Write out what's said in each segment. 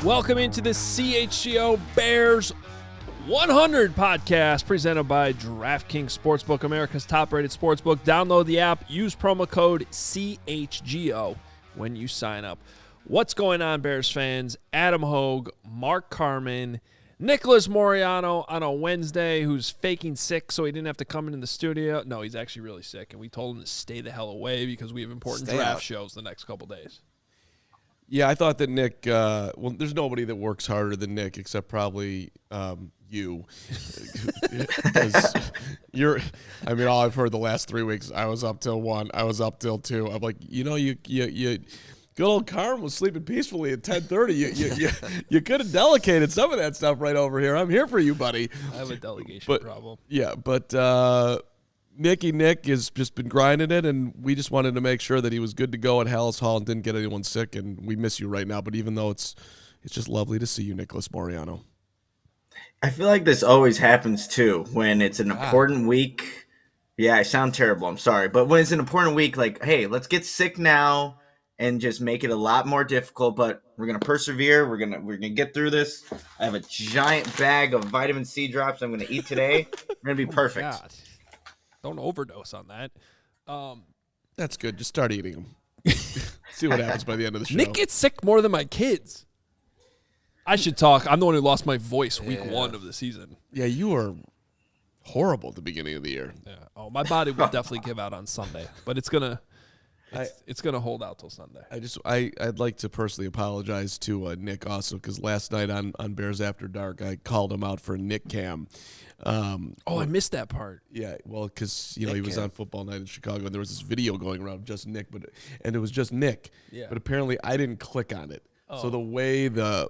Welcome into the CHGO Bears 100 podcast presented by DraftKings Sportsbook, America's top-rated sportsbook. Download the app. Use promo code CHGO when you sign up. What's going on, Bears fans? Adam Hoge, Mark Carman, Nicholas Moreano on a Wednesday, who's faking sick so he didn't have to come into the studio. No, he's actually really sick, and we told him to stay the hell away because we have important draft shows the next couple days. Yeah, I thought that Nick, well, there's nobody that works harder than Nick except probably you. All I've heard the last 3 weeks, I was up till 1, I was up till 2. I'm like, you good old Carm was sleeping peacefully at 10:30. You could have delegated some of that stuff right over here. I'm here for you, buddy. I have a delegation problem. Yeah, but Nick has just been grinding it, and we just wanted to make sure that he was good to go at Hallis Hall and didn't get anyone sick, and we miss you right now. But even though it's just lovely to see you, Nicholas Moreano. I feel like this always happens, too, when it's an important week. Yeah, I sound terrible. I'm sorry. But when it's an important week, like, hey, let's get sick now and just make it a lot more difficult. But we're going to persevere. We're gonna get through this. I have a giant bag of vitamin C drops I'm going to eat today. We're going to be perfect. God. Don't overdose on that. That's good. Just start eating them. See what happens by the end of the show. Nick gets sick more than my kids. I should talk. I'm the one who lost my voice week 1 of the season. Yeah, you were horrible at the beginning of the year. Yeah. Oh, my body will definitely give out on Sunday, but it's gonna hold out till Sunday. I'd like to personally apologize to Nick also, because last night on Bears After Dark I called him out for Nick Cam. I missed that part. Yeah, well, because he was on Football Night in Chicago, and there was this video going around of just Nick, and it was just Nick. Yeah. But apparently I didn't click on it. Oh. So the way the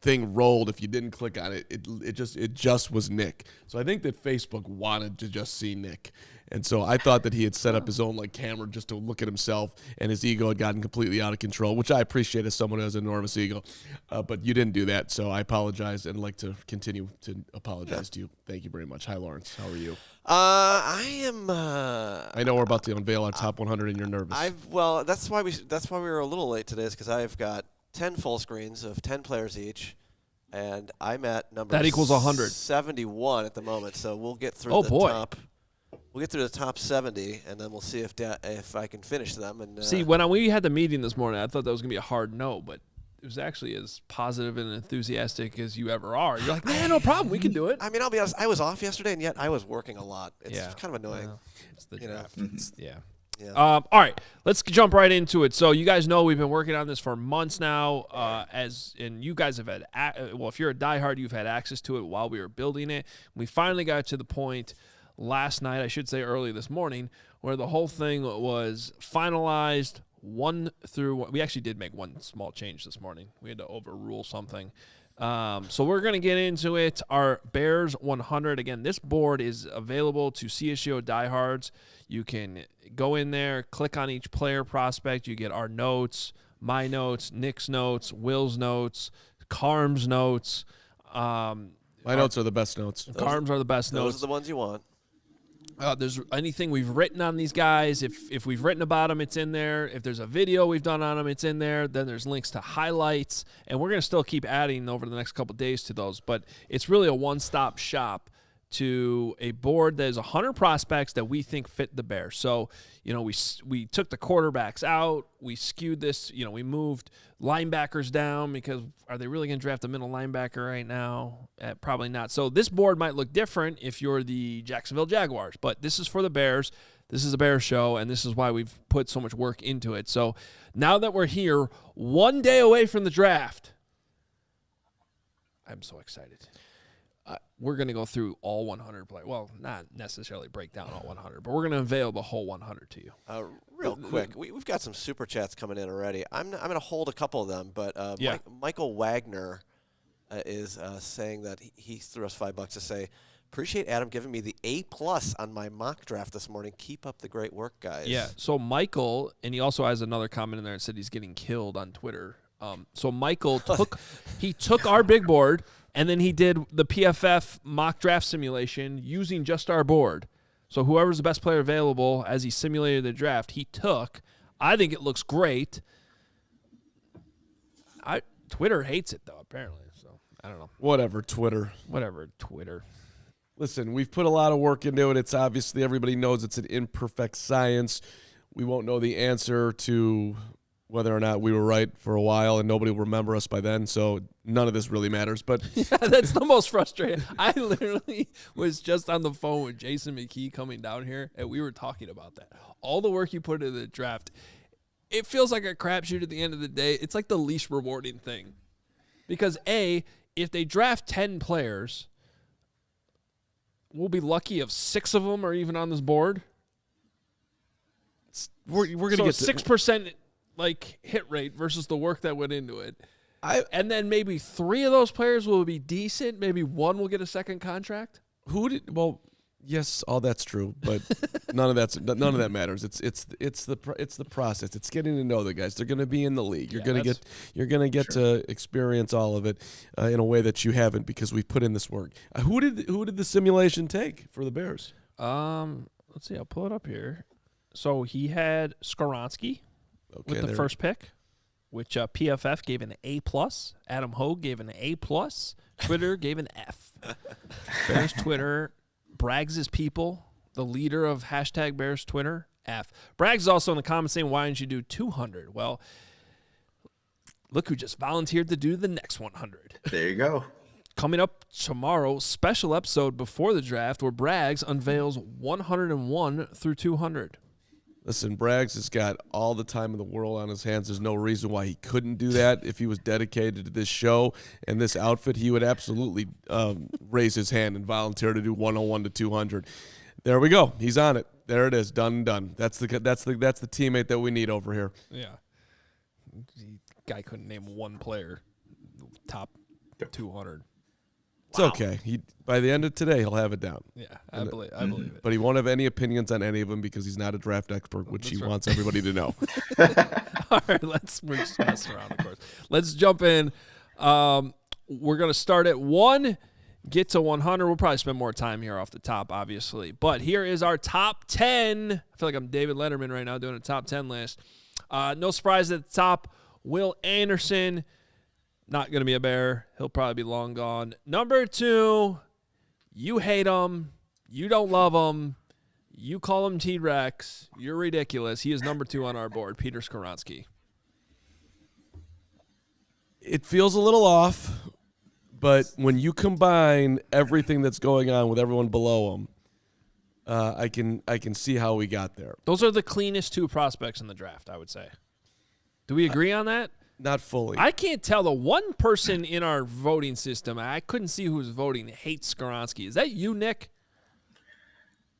thing rolled, if you didn't click on it, it just was Nick. So I think that Facebook wanted to just see Nick. And so I thought that he had set up his own camera just to look at himself, and his ego had gotten completely out of control, which I appreciate as someone who has an enormous ego. But you didn't do that, so I apologize and like to continue to apologize to you. Thank you very much. Hi, Lawrence. How are you? I am. I know we're about to unveil our top 100, and you're nervous. That's why we were a little late today, is because I've got 10 full screens of 10 players each, and I'm at number that equals 100. 71 at the moment. So we'll get through top. We'll get through the top 70, and then we'll see if I can finish them. And see, when we had the meeting this morning, I thought that was gonna be a hard no, but it was actually as positive and enthusiastic as you ever are. You're like, man, no problem, we can do it. I mean, I'll be honest, I was off yesterday, and yet I was working a lot. It's kind of annoying. Well, it's the draft. Yeah. Yeah. All right, let's jump right into it. So you guys know we've been working on this for months now, and you guys have had, if you're a diehard, you've had access to it while we were building it. We finally got to the point last night, I should say early this morning, where the whole thing was finalized 1 through 1. We actually did make one small change this morning. We had to overrule something. So we're going to get into it. Our Bears 100. Again, this board is available to CHGO diehards. You can go in there, click on each player prospect. You get our notes, my notes, Nick's notes, Will's notes, Carm's notes. My notes are the best notes. Carm's are the best notes. Those are the ones you want. There's anything we've written on these guys. If we've written about them, it's in there. If there's a video we've done on them, it's in there. Then there's links to highlights. And we're going to still keep adding over the next couple of days to those. But it's really a one-stop shop to a board that is 100 prospects that we think fit the Bears. So, we took the quarterbacks out. We skewed this. We moved linebackers down because are they really going to draft a middle linebacker right now? Probably not. So this board might look different if you're the Jacksonville Jaguars, but this is for the Bears. This is a Bears show, and this is why we've put so much work into it. So Now that we're here 1 day away from the draft, I'm so excited. We're going to go through all 100 players. Well, not necessarily break down all 100, but we're going to unveil the whole 100 to you. Real quick, we've got some super chats coming in already. I'm going to hold a couple of them, but Michael Wagner is saying that he threw us $5 to say, appreciate Adam giving me the A+ on my mock draft this morning. Keep up the great work, guys. Yeah, so Michael, and he also has another comment in there that said he's getting killed on Twitter. So Michael took our big board, and then he did the PFF mock draft simulation using just our board. So whoever's the best player available as he simulated the draft, he took. I think it looks great. Twitter hates it, though, apparently. So I don't know. Whatever, Twitter. Listen, we've put a lot of work into it. It's obviously, everybody knows it's an imperfect science. We won't know the answer to whether or not we were right for a while, and nobody will remember us by then, so none of this really matters. But yeah, that's the most frustrating. I literally was just on the phone with Jason McKee coming down here, and we were talking about that. All the work you put into the draft, it feels like a crapshoot at the end of the day. It's like the least rewarding thing. Because, A, if they draft 10 players, we'll be lucky if 6 of them are even on this board. We're going to get 6% like hit rate versus the work that went into it. And then maybe 3 of those players will be decent. Maybe 1 will get a second contract. Well, yes, all that's true, but none of that matters. It's the process. It's getting to know the guys. They're going to be in the league. You're going to get to experience all of it in a way that you haven't, because we've put in this work. Who did the simulation take for the Bears? Let's see. I'll pull it up here. So he had Skoronski with the first pick, which PFF gave an A+. Adam Hoge gave an A+. Twitter gave an F. Bears Twitter, Braggs' people, the leader of hashtag Bears Twitter, F. Braggs is also in the comments saying, why didn't you do 200? Well, look who just volunteered to do the next 100. There you go. Coming up tomorrow, special episode before the draft where Braggs unveils 101 through 200. Listen, Braggs has got all the time in the world on his hands. There's no reason why he couldn't do that. If he was dedicated to this show and this outfit, he would absolutely raise his hand and volunteer to do 101 to 200. There we go. He's on it. There it is. Done and done. That's the teammate that we need over here. Yeah. The guy couldn't name one player top 200. It's okay. By the end of today, he'll have it down. Yeah, I believe it. But he won't have any opinions on any of them because he's not a draft expert, which he wants everybody to know. All right, we're just messing around, of course. Let's jump in. We're going to start at 1, get to 100. We'll probably spend more time here off the top, obviously. But here is our top 10. I feel like I'm David Letterman right now doing a top 10 list. No surprise at the top, Will Anderson. Not going to be a Bear. He'll probably be long gone. Number 2, you hate him. You don't love him. You call him T-Rex. You're ridiculous. He is number 2 on our board, Peter Skoronski. It feels a little off, but when you combine everything that's going on with everyone below him, I can see how we got there. Those are the cleanest 2 prospects in the draft, I would say. Do we agree on that? Not fully. I can't tell. The one person in our voting system, I couldn't see who was voting, hates Skoronski. Is that you, Nick?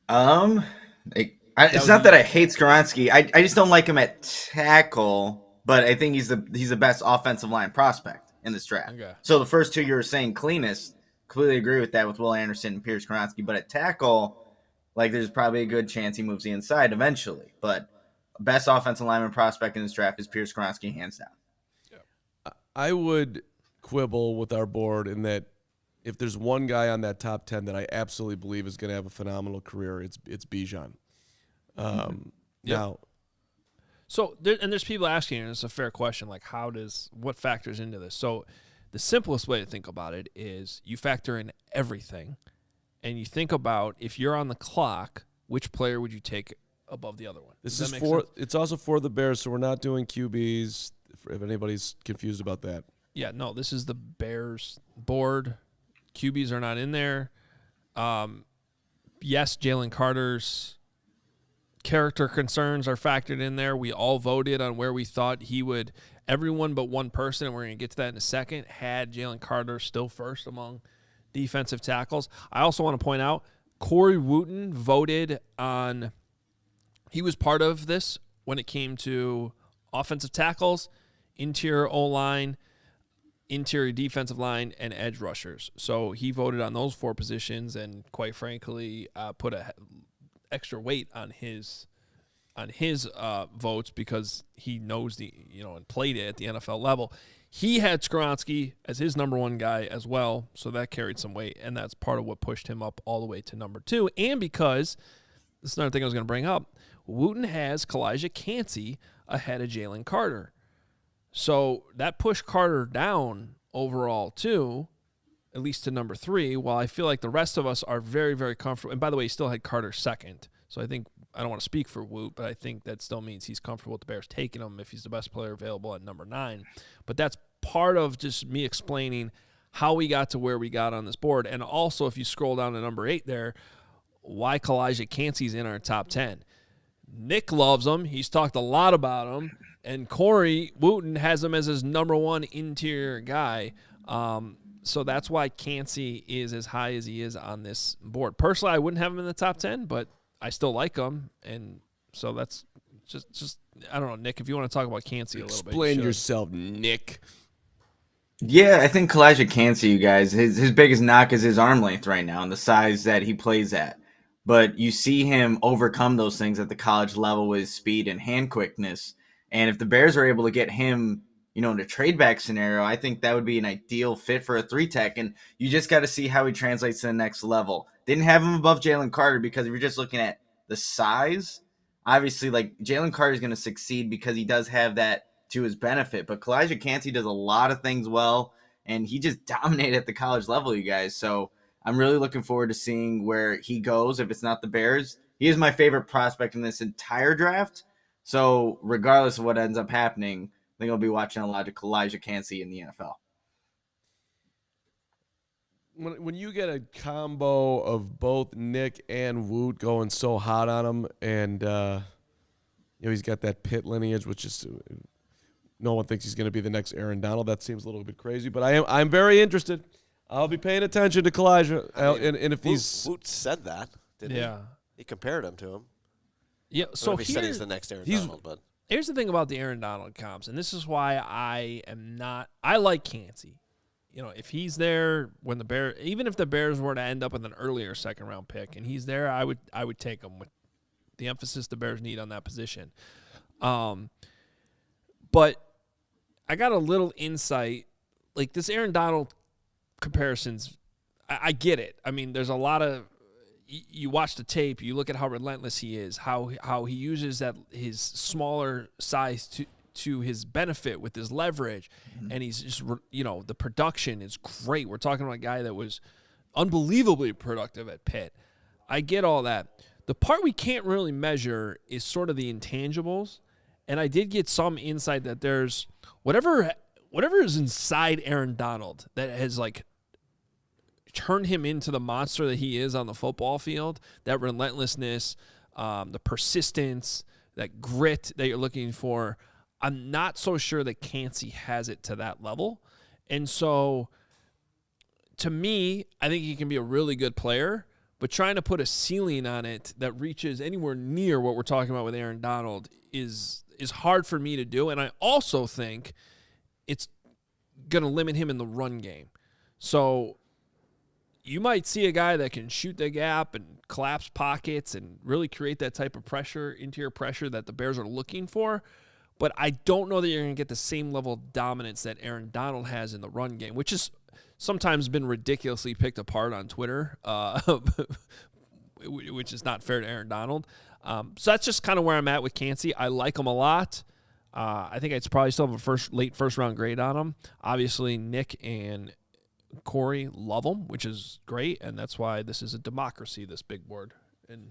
It's not that I hate Skoronski. I just don't like him at tackle, but I think he's the best offensive line prospect in this draft. Okay. So the first 2 you were saying cleanest, completely agree with that with Will Anderson and Pierce Skoronski. But at tackle, there's probably a good chance he moves the inside eventually. But best offensive lineman prospect in this draft is Pierce Skoronski, hands down. I would quibble with our board in that if there's one guy on that top 10 that I absolutely believe is going to have a phenomenal career, it's Bijan. Now, so there's people asking, and it's a fair question, what factors into this? So the simplest way to think about it is you factor in everything, and you think about if you're on the clock, which player would you take above the other one? It's also for the Bears, so we're not doing QBs. If anybody's confused about that. Yeah, no, this is the Bears board. QBs are not in there. Yes, Jalen Carter's character concerns are factored in there. We all voted on where we thought he would. Everyone but one person, and we're going to get to that in a second, had Jalen Carter still first among defensive tackles. I also want to point out Corey Wootton voted on – he was part of this when it came to offensive tackles, interior O-line, interior defensive line, and edge rushers. So he voted on those 4 positions and, quite frankly, put a extra weight on his votes because he knows and played it at the NFL level. He had Skoronski as his number 1 guy as well, so that carried some weight, and that's part of what pushed him up all the way to number 2. And because, this is another thing I was going to bring up, Wootton has Kalijah Cansey ahead of Jalen Carter. So that pushed Carter down overall too, at least to number 3, while I feel like the rest of us are very, very comfortable. And by the way, he still had Carter second. So I don't want to speak for Woot, but I think that still means he's comfortable with the Bears taking him if he's the best player available at number 9. But that's part of just me explaining how we got to where we got on this board. And also, if you scroll down to number 8 there, why Kalijah Cansey's in our top 10. Nick loves him. He's talked a lot about him. And Corey Wootton has him as his number 1 interior guy. So that's why Cansey is as high as he is on this board. Personally, I wouldn't have him in the top 10, but I still like him. And so that's just I don't know, Nick, if you want to talk about Cansey a little bit. Explain yourself, Nick. Yeah, I think Kalijah Cansey, you guys, his biggest knock is his arm length right now and the size that he plays at. But you see him overcome those things at the college level with speed and hand quickness. And if the Bears are able to get him, in a trade back scenario, I think that would be an ideal fit for a 3-tech. And you just got to see how he translates to the next level. Didn't have him above Jalen Carter because if you're just looking at the size, obviously, like, Jalen Carter is going to succeed because he does have that to his benefit. But Kalijah Cansey does a lot of things well, and he just dominated at the college level, you guys. So I'm really looking forward to seeing where he goes if it's not the Bears. He is my favorite prospect in this entire draft. So regardless of what ends up happening, I think I'll be watching a lot of Kalijah Cansey in the NFL. When you get a combo of both Nick and Woot going so hot on him, and he's got that Pitt lineage, which is no one thinks he's going to be the next Aaron Donald. That seems a little bit crazy, but I'm very interested. I'll be paying attention to Kalijah. And if Woot said that, didn't he? He compared him to him. Yeah, so he said he's the next Aaron Donald, but here's the thing about the Aaron Donald comps, and this is why I like Cansey. If he's there when the Bears, even if the Bears were to end up with an earlier second-round pick, and he's there, I would take him with the emphasis the Bears need on that position. But I got a little insight, like this Aaron Donald comparisons. I get it. I mean, there's a lot of. You watch the tape, you look at how relentless he is, how he uses his smaller size to his benefit with his leverage, and he's just the production is great. We're talking about a guy that was unbelievably productive at Pitt. I get all that. The part we can't really measure is sort of the intangibles, and I did get some insight that there's whatever is inside Aaron Donald that has turned him into the monster that he is on the football field, that relentlessness, the persistence, that grit that you're looking for. I'm not so sure that Cansey has it to that level. And so, to me, I think he can be a really good player, but trying to put a ceiling on it that reaches anywhere near what we're talking about with Aaron Donald is hard for me to do. And I also think it's going to limit him in the run game. So you might see a guy that can shoot the gap and collapse pockets and really create that type of pressure, interior pressure that the Bears are looking for. But I don't know that you're going to get the same level of dominance that Aaron Donald has in the run game, which is sometimes been ridiculously picked apart on Twitter, which is not fair to Aaron Donald. So that's just kind of where I'm at with Cansey. I like him a lot. I think I'd probably still have a late first round grade on him. Obviously, Nick and Corey love him, which is great, and that's why this is a democracy, this big board, and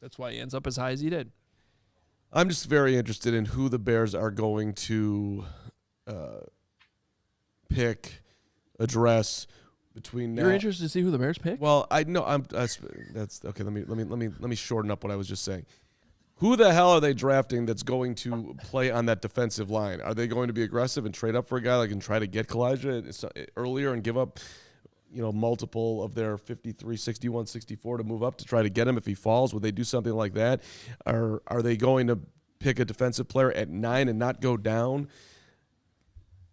that's why he ends up as high as he did. I'm just very interested in who the Bears are going to pick, address between now. You're interested to see who the Bears pick? Well, I know that's okay. Let me shorten up what I was just saying. Who the hell are they drafting that's going to play on that defensive line? Are they going to be aggressive and trade up for a guy and try to get Kalijah earlier and give up, multiple of their 53, 61, 64 to move up to try to get him if he falls? Would they do something like that? Or are they going to pick a defensive player at 9 and not go down?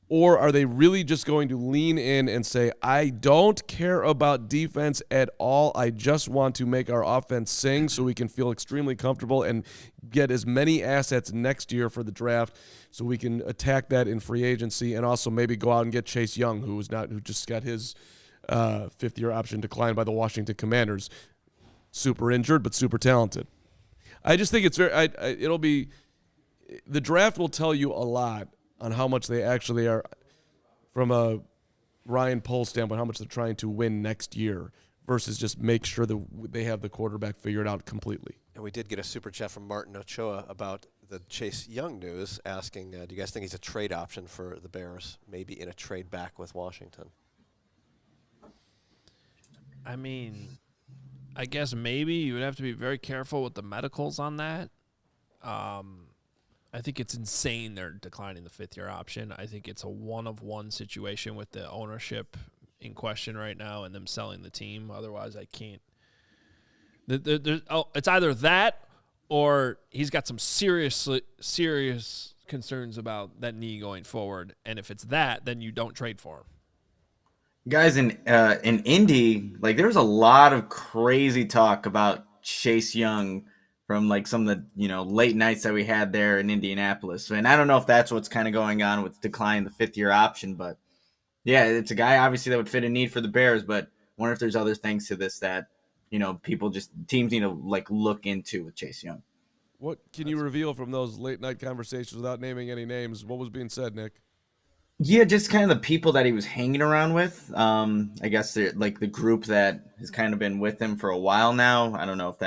Or are they really just going to lean in and say, I don't care about defense at all. I just want to make our offense sing so we can feel extremely comfortable and get as many assets next year for the draft so we can attack that in free agency and also maybe go out and get Chase Young, who just got his fifth-year option declined by the Washington Commanders. Super injured, but super talented. I just think it's it'll be – the draft will tell you a lot on how much they actually are, from a Ryan Poles standpoint, how much they're trying to win next year versus just make sure that they have the quarterback figured out completely. And we did get a super chat from Martin Ochoa about the Chase Young news, asking, do you guys think he's a trade option for the Bears, maybe in a trade back with Washington? I mean, I guess maybe you would have to be very careful with the medicals on that. I think it's insane they're declining the fifth-year option. I think it's a one-of-one situation with the ownership in question right now and them selling the team. Otherwise, I can't. It's either that or he's got some serious concerns about that knee going forward. And if it's that, then you don't trade for him. Guys, in Indy, there was a lot of crazy talk about Chase Young from some of the late nights that we had there in Indianapolis. And I don't know if that's what's kind of going on with declining the fifth-year option, but yeah, it's a guy obviously that would fit a need for the Bears, but I wonder if there's other things to this that teams need to look into with Chase Young. What can you reveal from those late night conversations without naming any names? What was being said, Nick? Yeah, just kind of the people that he was hanging around with. I guess the group that has kind of been with him for a while now. I don't know if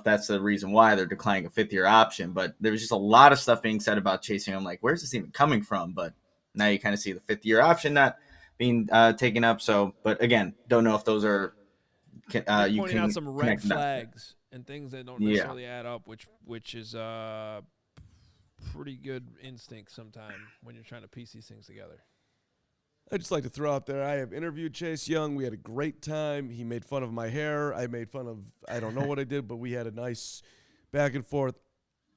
that's the reason why they're declining a fifth-year option, but there was just a lot of stuff being said about chasing him. Where's this even coming from? But now you kind of see the fifth-year option not being taken up. So, but again, don't know if those are you pointing can out some red flags and things that don't necessarily add up, which is pretty good instinct sometime when you're trying to piece these things together. I'd just like to throw out there, I have interviewed Chase Young. We had a great time. He made fun of my hair. I made fun of, I don't know what I did, but we had a nice back and forth.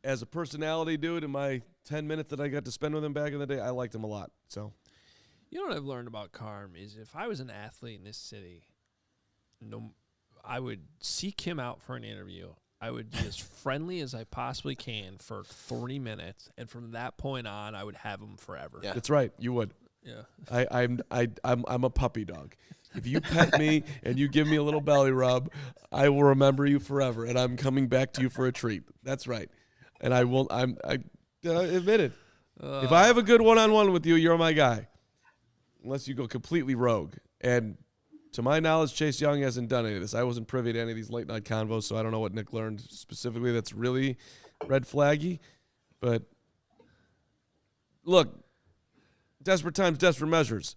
As a personality, dude, in my 10 minutes that I got to spend with him back in the day, I liked him a lot. So, you know what I've learned about Carm is if I was an athlete in this city, I would seek him out for an interview. I would be as friendly as I possibly can for 30 minutes, and from that point on, I would have him forever. Yeah. That's right. You would. Yeah. I'm a puppy dog. If you pet me and you give me a little belly rub, I will remember you forever, and I'm coming back to you for a treat. That's right. And I admit it. If I have a good one-on-one with you, you're my guy. Unless you go completely rogue. And to my knowledge, Chase Young hasn't done any of this. I wasn't privy to any of these late-night convos, so I don't know what Nick learned specifically that's really red flaggy. But, look, desperate times, desperate measures.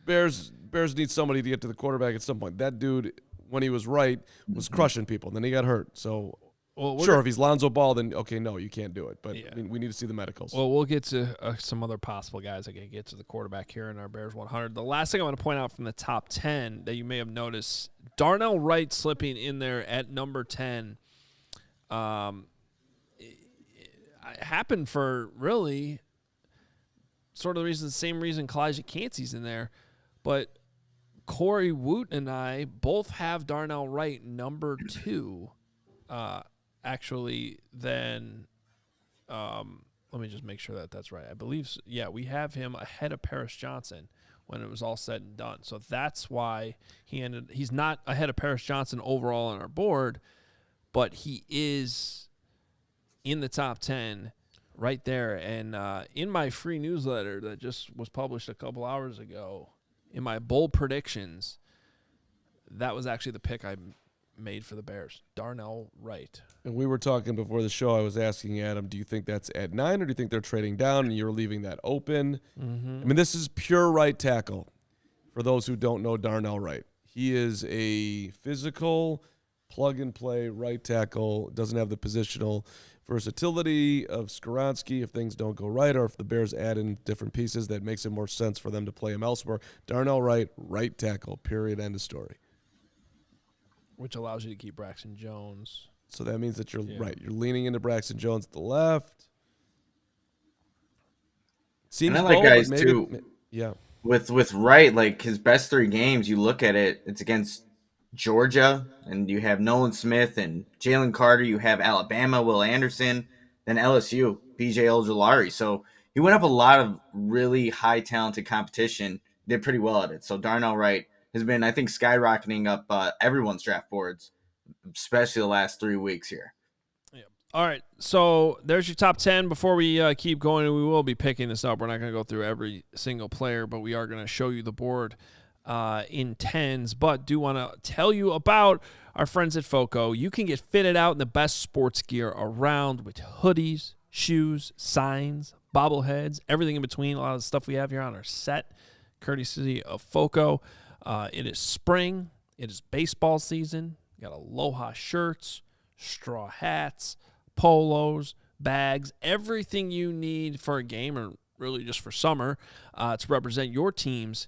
Bears need somebody to get to the quarterback at some point. That dude, when he was right, was crushing people. Then he got hurt. So, if he's Lonzo Ball, then, okay, no, you can't do it. But we need to see the medicals. Well, we'll get to some other possible guys that can get to the quarterback here in our Bears 100. The last thing I want to point out from the top 10 that you may have noticed, Darnell Wright slipping in there at number 10. It happened for really sort of the same reason Kalijah Cansey's in there. But Corey Wootton and I both have Darnell Wright number 2. Actually, then let me just make sure that that's right. I believe, we have him ahead of Paris Johnson when it was all said and done. So that's why he's not ahead of Paris Johnson overall on our board, but he is in the top 10 right there. And in my free newsletter that just was published a couple hours ago, in my bold predictions, that was actually the pick I made for the Bears, Darnell Wright. And we were talking before the show. I was asking Adam, do you think that's at 9 or do you think they're trading down and you're leaving that open? Mm-hmm. I mean, this is pure right tackle for those who don't know Darnell Wright. He is a physical, plug-and-play right tackle. Doesn't have the positional versatility of Skoronski if things don't go right, or if the Bears add in different pieces that makes it more sense for them to play him elsewhere. Darnell Wright, right tackle, period, end of story. Which allows you to keep Braxton Jones. So that means that you're right. You're leaning into Braxton Jones at the left. Seems and I like guys maybe, too. Yeah. With Wright, like his best 3 games, you look at it, it's against Georgia, and you have Nolan Smith and Jalen Carter. You have Alabama, Will Anderson, then LSU, BJ Ojulari. So he went up a lot of really high talented competition. Did pretty well at it. So Darnell Wright has been, I think, skyrocketing up everyone's draft boards, especially the last 3 weeks here. All right, so there's your top 10. Before we keep going, and we will be picking this up. We're not going to go through every single player, but we are going to show you the board in tens. But do want to tell you about our friends at FOCO. You can get fitted out in the best sports gear around with hoodies, shoes, signs, bobbleheads, everything in between. A lot of the stuff we have here on our set, courtesy of FOCO. It is spring. It is baseball season. You got Aloha shirts, straw hats, polos, bags, everything you need for a game or really just for summer to represent your teams.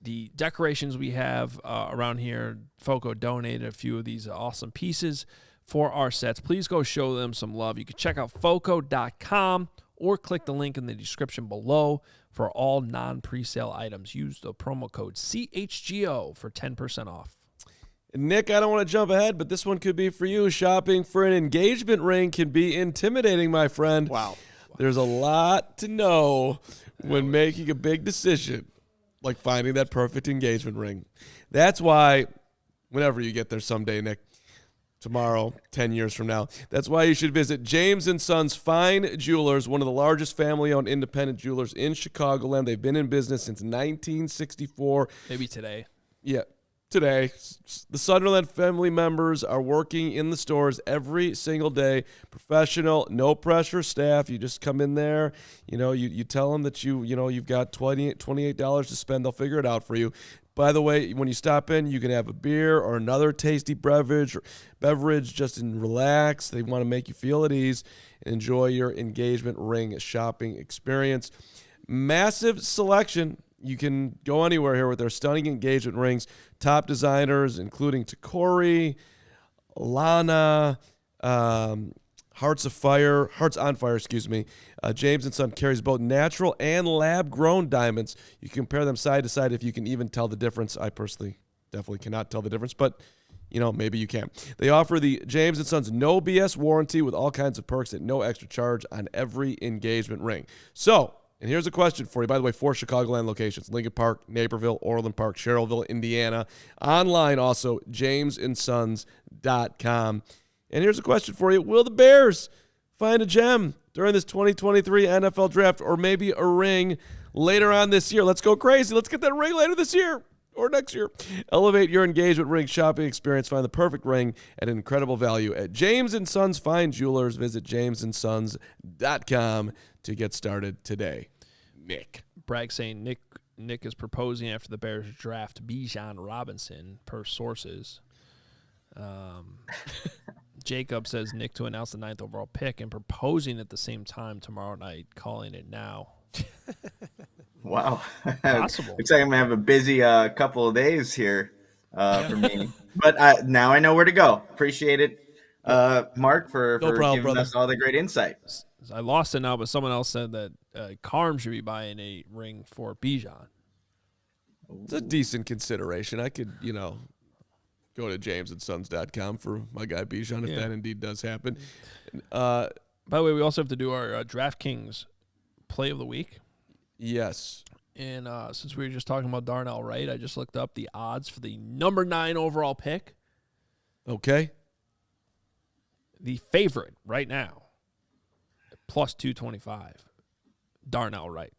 The decorations we have around here, FOCO donated a few of these awesome pieces for our sets. Please go show them some love. You can check out FOCO.com or click the link in the description below for all non-presale items. Use the promo code CHGO for 10% off. Nick, I don't want to jump ahead, but this one could be for you. Shopping for an engagement ring can be intimidating, my friend. Wow. There's a lot to know when making a big decision, like finding that perfect engagement ring. That's why, whenever you get there someday, Nick, tomorrow, 10 years from now, that's why you should visit James & Sons Fine Jewelers, one of the largest family-owned independent jewelers in Chicagoland. They've been in business since 1964. Maybe today. Yeah. Today, the Sunderland family members are working in the stores every single day. Professional, no pressure staff. You just come in there, you tell them that you've got $28 to spend. They'll figure it out for you. By the way, when you stop in, you can have a beer or another tasty beverage just and relax. They want to make you feel at ease and enjoy your engagement ring shopping experience. Massive selection. You can go anywhere here with their stunning engagement rings. Top designers, including Tacori, Lana, Hearts on Fire, James & Son carries both natural and lab-grown diamonds. You can compare them side to side if you can even tell the difference. I personally definitely cannot tell the difference, but maybe you can. They offer the James & Sons no BS warranty with all kinds of perks at no extra charge on every engagement ring. So, and here's a question for you. By the way, 4 Chicagoland locations: Lincoln Park, Naperville, Orland Park, Sherrillville, Indiana. Online also, jamesandSons.com. And here's a question for you. Will the Bears find a gem during this 2023 NFL draft, or maybe a ring later on this year? Let's go crazy. Let's get that ring later this year or next year. Elevate your engagement ring shopping experience. Find the perfect ring at an incredible value at James & Sons Fine Jewelers. Visit jamesandSons.com to get started today. Nick. Bragg saying Nick is proposing after the Bears draft Bijan Robinson, per sources. Jacob says Nick to announce the 9th overall pick and proposing at the same time tomorrow night, calling it now. Wow. Possible. Looks like I'm going to have a busy couple of days here for me. But now I know where to go. Appreciate it, Mark, for giving us all the great insight. I lost it now, but someone else said that Carm should be buying a ring for Bijan. It's a decent consideration. I could, go to jamesandSons.com for my guy Bijan if that indeed does happen. By the way, we also have to do our DraftKings play of the week. Yes. And since we were just talking about Darnell Wright, I just looked up the odds for the number 9 overall pick. Okay. The favorite right now, plus 225, Darnell Wright.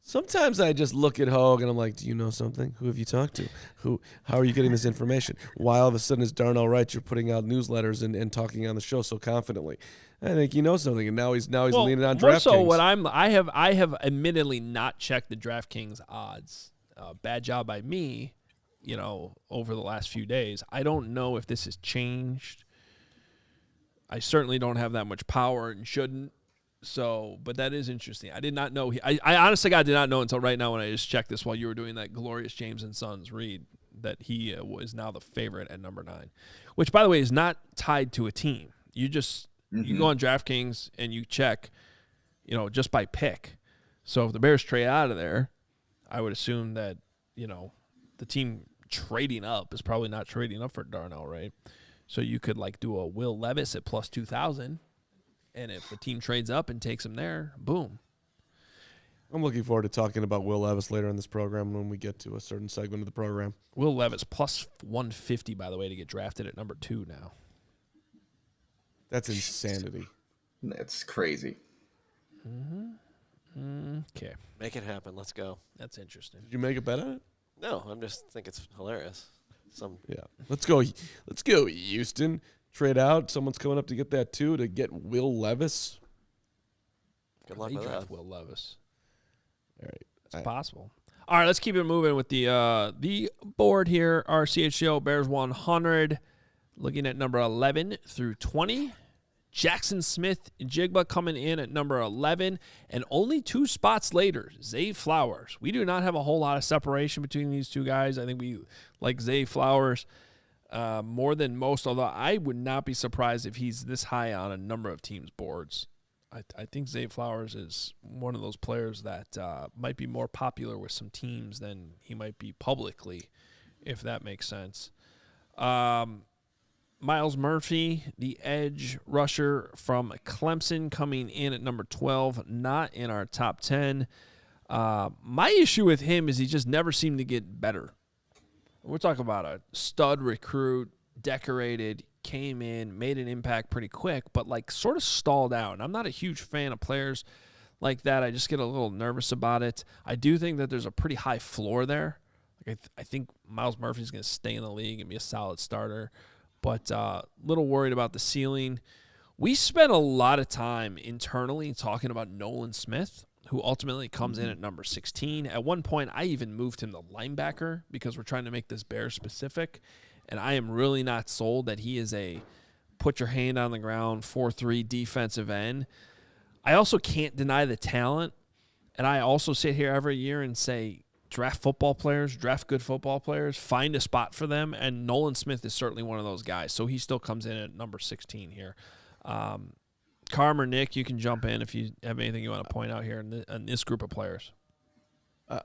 Sometimes I just look at Hoge and I'm like, do you know something? Who have you talked to? How are you getting this information? Why all of a sudden is Darnell Wright, you're putting out newsletters and talking on the show so confidently? I think you know something, and now he's leaning on DraftKings. So what I have admittedly not checked the DraftKings odds. Bad job by me. over the last few days. I don't know if this has changed. I certainly don't have that much power and shouldn't. So, but that is interesting. I did not know. I honestly, did not know until right now when I just checked this while you were doing that glorious James and Sons read that he was now the favorite at number 9, which, by the way, is not tied to a team. You just you go on DraftKings and you check, just by pick. So if the Bears trade out of there, I would assume that the team trading up is probably not trading up for Darnell, right? So you could do a Will Levis at plus 2,000. And if a team trades up and takes him there, boom. I'm looking forward to talking about Will Levis later in this program when we get to a certain segment of the program. Will Levis plus 150, by the way, to get drafted at number 2 now. That's insanity. That's crazy. Okay. Make it happen. Let's go. That's interesting. Did you make a bet on it? No, I'm just think it's hilarious. Yeah. Let's go. Let's go, Houston. Trade out. Someone's coming up to get that too, to get Will Levis. Good luck with that. Will Levis. All right. It's possible. All right, let's keep it moving with the board here. Our CHGO Bears 100, looking at number 11 through 20. Jackson Smith-Njigba coming in at number 11, and only 2 spots later, Zay Flowers. We do not have a whole lot of separation between these two guys. I think we like Zay Flowers more than most, although I would not be surprised if he's this high on a number of teams' boards. I think Zay Flowers is one of those players that might be more popular with some teams than he might be publicly, if that makes sense. Myles Murphy, the edge rusher from Clemson, coming in at number 12, not in our top 10. My issue with him is he just never seemed to get better. We're talking about a stud recruit, decorated, came in, made an impact pretty quick, but sort of stalled out. And I'm not a huge fan of players like that. I just get a little nervous about it. I do think that there's a pretty high floor there. I think Myles Murphy's going to stay in the league and be a solid starter, but a little worried about the ceiling. We spent a lot of time internally talking about Nolan Smith, who ultimately comes in at number 16. At one point, I even moved him to linebacker because we're trying to make this Bears specific, and I am really not sold that he is a put your hand on the ground 4-3 defensive end. I also can't deny the talent, and I also sit here every year and say, draft football players, draft good football players, find a spot for them, and Nolan Smith is certainly one of those guys. So he still comes in at number 16 here. Carm or Nick, you can jump in if you have anything you want to point out here in this group of players.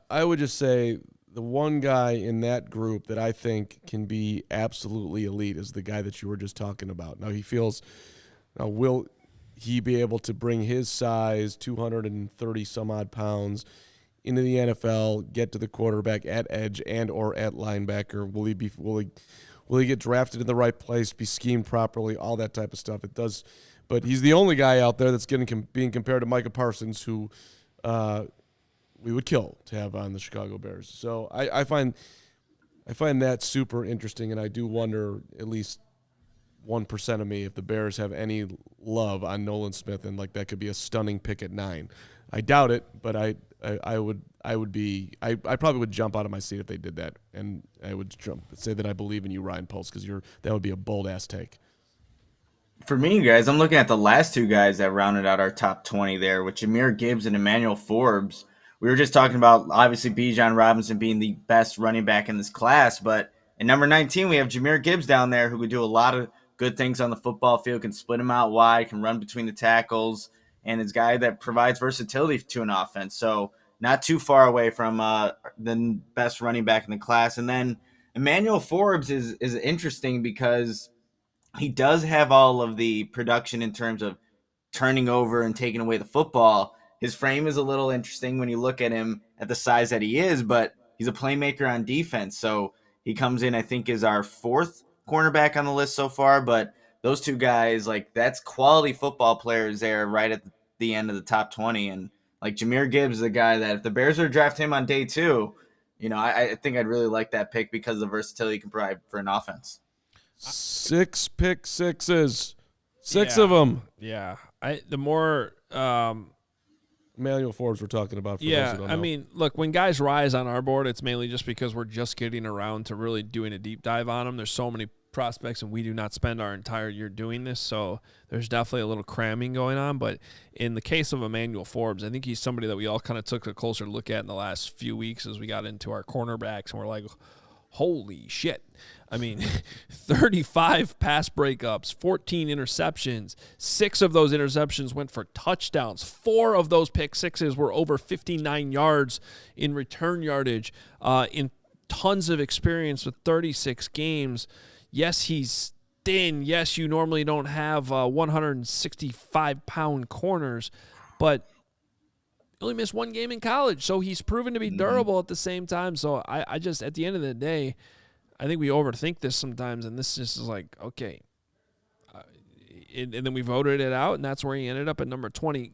I would just say the one guy in that group that I think can be absolutely elite is the guy that you were just talking about. Now, will he be able to bring his size, 230 some odd pounds, into the NFL, get to the quarterback at edge and or at linebacker? Will he get drafted in the right place, be schemed properly, all that type of stuff? It does, but he's the only guy out there that's being compared to Micah Parsons, who we would kill to have on the Chicago Bears. So I find that super interesting, and I do wonder, at least 1% of me, if the Bears have any love on Nolan Smith, and that could be a stunning pick at 9. I doubt it, but I probably would jump out of my seat if they did that, and I would say that I believe in you, Ryan Post, because that would be a bold ass take. For me, guys, I'm looking at the last 2 guys that rounded out our top 20 there, with Jahmyr Gibbs and Emmanuel Forbes. We were just talking about, obviously, Bijan Robinson being the best running back in this class, but at number 19, we have Jahmyr Gibbs down there, who could do a lot of good things on the football field, can split him out wide, can run between the tackles, and is a guy that provides versatility to an offense. So not too far away from the best running back in the class. And then Emmanuel Forbes is interesting because he does have all of the production in terms of turning over and taking away the football. His frame is a little interesting when you look at him at the size that he is, but he's a playmaker on defense. So he comes in, I think, is our 4th cornerback on the list so far. But those 2 guys, that's quality football players there right at the end of the top 20. And Jahmyr Gibbs is a guy that if the Bears were to draft him on day 2, I think I'd really like that pick because of the versatility he can provide for an offense. 6 pick sixes. 6 of them. Yeah. The more Emmanuel Forbes we're talking about. For those Yeah, who don't I know. mean, look, when guys rise on our board, it's mainly just because we're just getting around to really doing a deep dive on them. There's so many prospects, and we do not spend our entire year doing this, so there's definitely a little cramming going on. But in the case of Emmanuel Forbes, I think he's somebody that we all kind of took a closer look at in the last few weeks as we got into our cornerbacks, and we're like, holy shit. I mean, 35 pass breakups, 14 interceptions. 6 of those interceptions went for touchdowns. 4 of those pick sixes were over 59 yards in return yardage. In tons of experience with 36 games. Yes, he's thin. Yes, you normally don't have 165-pound corners, but he only missed 1 game in college, so he's proven to be durable at the same time. So I just, at the end of the day, I think we overthink this sometimes, and this just is like, okay. And then we voted it out, and that's where he ended up at number 20.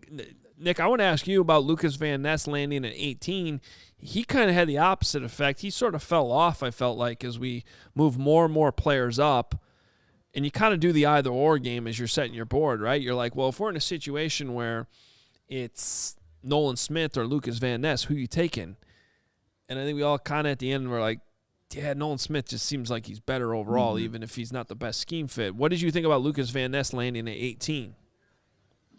Nick, I want to ask you about Lucas Van Ness landing at 18. He kind of had the opposite effect. He sort of fell off, I felt like, as we move more and more players up. And you kind of do the either-or game as you're setting your board, right? You're like, well, if we're in a situation where it's Nolan Smith or Lucas Van Ness, who you taking? And I think we all kind of at the end were like, yeah, Nolan Smith just seems like he's better overall, even if he's not the best scheme fit. What did you think about Lucas Van Ness landing at 18?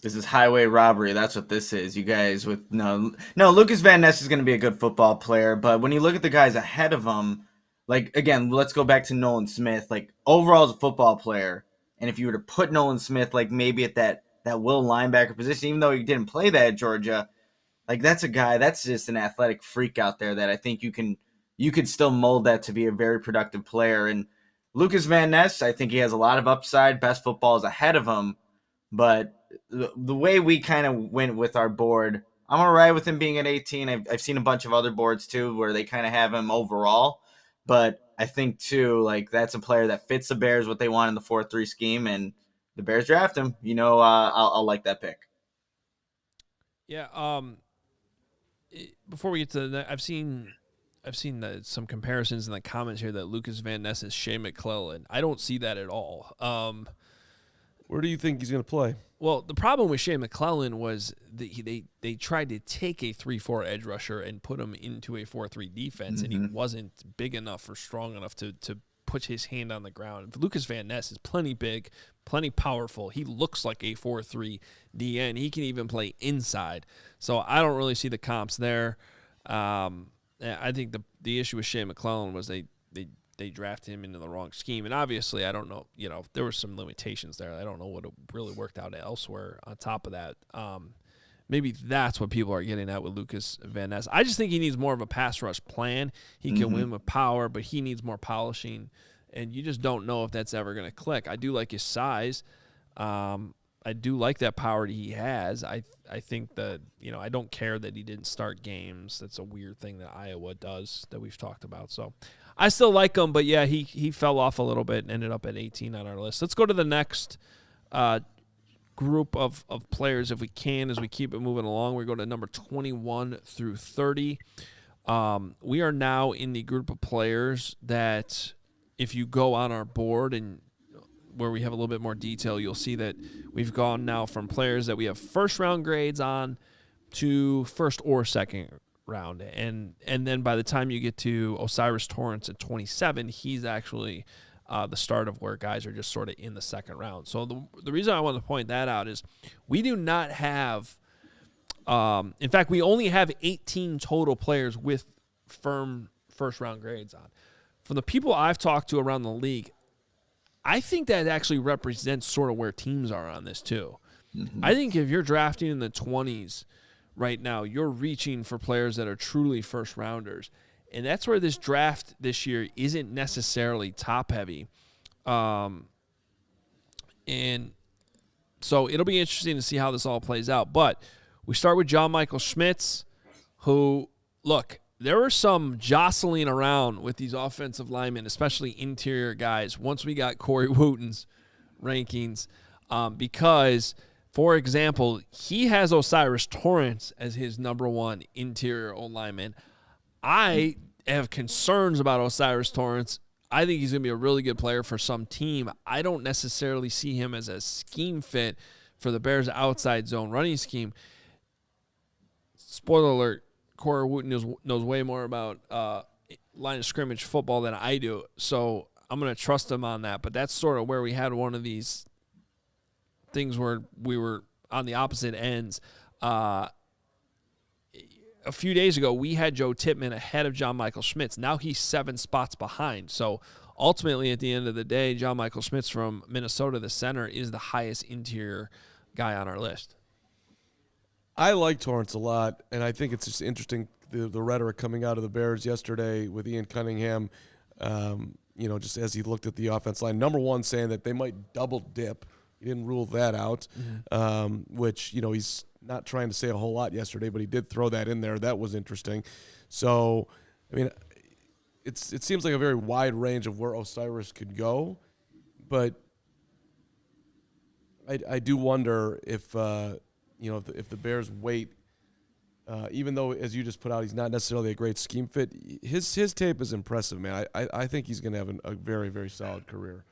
This is highway robbery. That's what this is. You guys with no, Lucas Van Ness is going to be a good football player, but when you look at the guys ahead of him, like, again, let's go back to Nolan Smith. Like, overall as a football player, and if you were to put Nolan Smith, like, maybe at that will linebacker position, even though he didn't play that at Georgia, like, that's a guy, that's just an athletic freak out there that I think you could still mold that to be a very productive player. And Lucas Van Ness, I think he has a lot of upside. Best football is ahead of him. But the way we kind of went with our board, I'm all right with him being at 18. I've seen a bunch of other boards, too, where they kind of have him overall. But I think, too, like, that's a player that fits the Bears, what they want in the 4-3 scheme, and the Bears draft him. I'll like that pick. Yeah, before we get to the I've seen some comparisons in the comments here that Lucas Van Ness is Shea McClellan. I don't see that at all. Where do you think he's going to play? Well, the problem with Shea McClellan was that they tried to take a 3-4 edge rusher and put him into a 4-3 defense, and he wasn't big enough or strong enough to put his hand on the ground. Lucas Van Ness is plenty big, plenty powerful. He looks like a 4-3 DN. He can even play inside. So I don't really see the comps there. I think the issue with Shea McClellan was they drafted him into the wrong scheme. And obviously, I don't know, there were some limitations there. I don't know what really worked out elsewhere on top of that. Maybe that's what people are getting at with Lucas Van Ness. I just think he needs more of a pass rush plan. He can win with power, but he needs more polishing. And you just don't know if that's ever going to click. I do like his size. I do like that power that he has. I think that, I don't care that he didn't start games. That's a weird thing that Iowa does that we've talked about. So I still like him, but yeah, he fell off a little bit and ended up at 18 on our list. Let's go to the next group of players if we can, as we keep it moving along. We go to number 21 through 30. We are now in the group of players that if you go on our board and where we have a little bit more detail, you'll see that we've gone now from players that we have first-round grades on to first or second round. And then by the time you get to Osiris Torrance at 27, he's actually the start of where guys are just sort of in the second round. So the reason I want to point that out is we do not have in fact, we only have 18 total players with firm first-round grades on. From the people I've talked to around the league, I think that actually represents sort of where teams are on this too. I think if you're drafting in the 20s right now, you're reaching for players that are truly first-rounders. And that's where this draft this year isn't necessarily top-heavy. And so it'll be interesting to see how this all plays out. But we start with John Michael Schmitz, who, look, there were some jostling around with these offensive linemen, especially interior guys, once we got Corey Wootton's rankings, because, for example, he has Osiris Torrance as his number one interior O-lineman. I have concerns about Osiris Torrance. I think he's going to be a really good player for some team. I don't necessarily see him as a scheme fit for the Bears' outside zone running scheme. spoiler alert, Corey Wootton knows way more about line of scrimmage football than I do, so I'm going to trust him on that. But that's sort of where we had one of these things where we were on the opposite ends. A few days ago, we had Joe Tippmann ahead of John Michael Schmitz. Now he's 7 spots behind. So ultimately, at the end of the day, John Michael Schmitz from Minnesota, the center, is the highest interior guy on our list. I like Torrance a lot, and I think it's just interesting the rhetoric coming out of the Bears yesterday with Ian Cunningham, just as he looked at the offense line. Number one, saying that they might double dip. He didn't rule that out, which, he's not trying to say a whole lot yesterday, but he did throw that in there. That was interesting. So, I mean, it seems like a very wide range of where Osiris could go, but I do wonder if if the Bears wait, even though, as you just put out, he's not necessarily a great scheme fit, his tape is impressive, man. I think he's going to have a very, very solid career.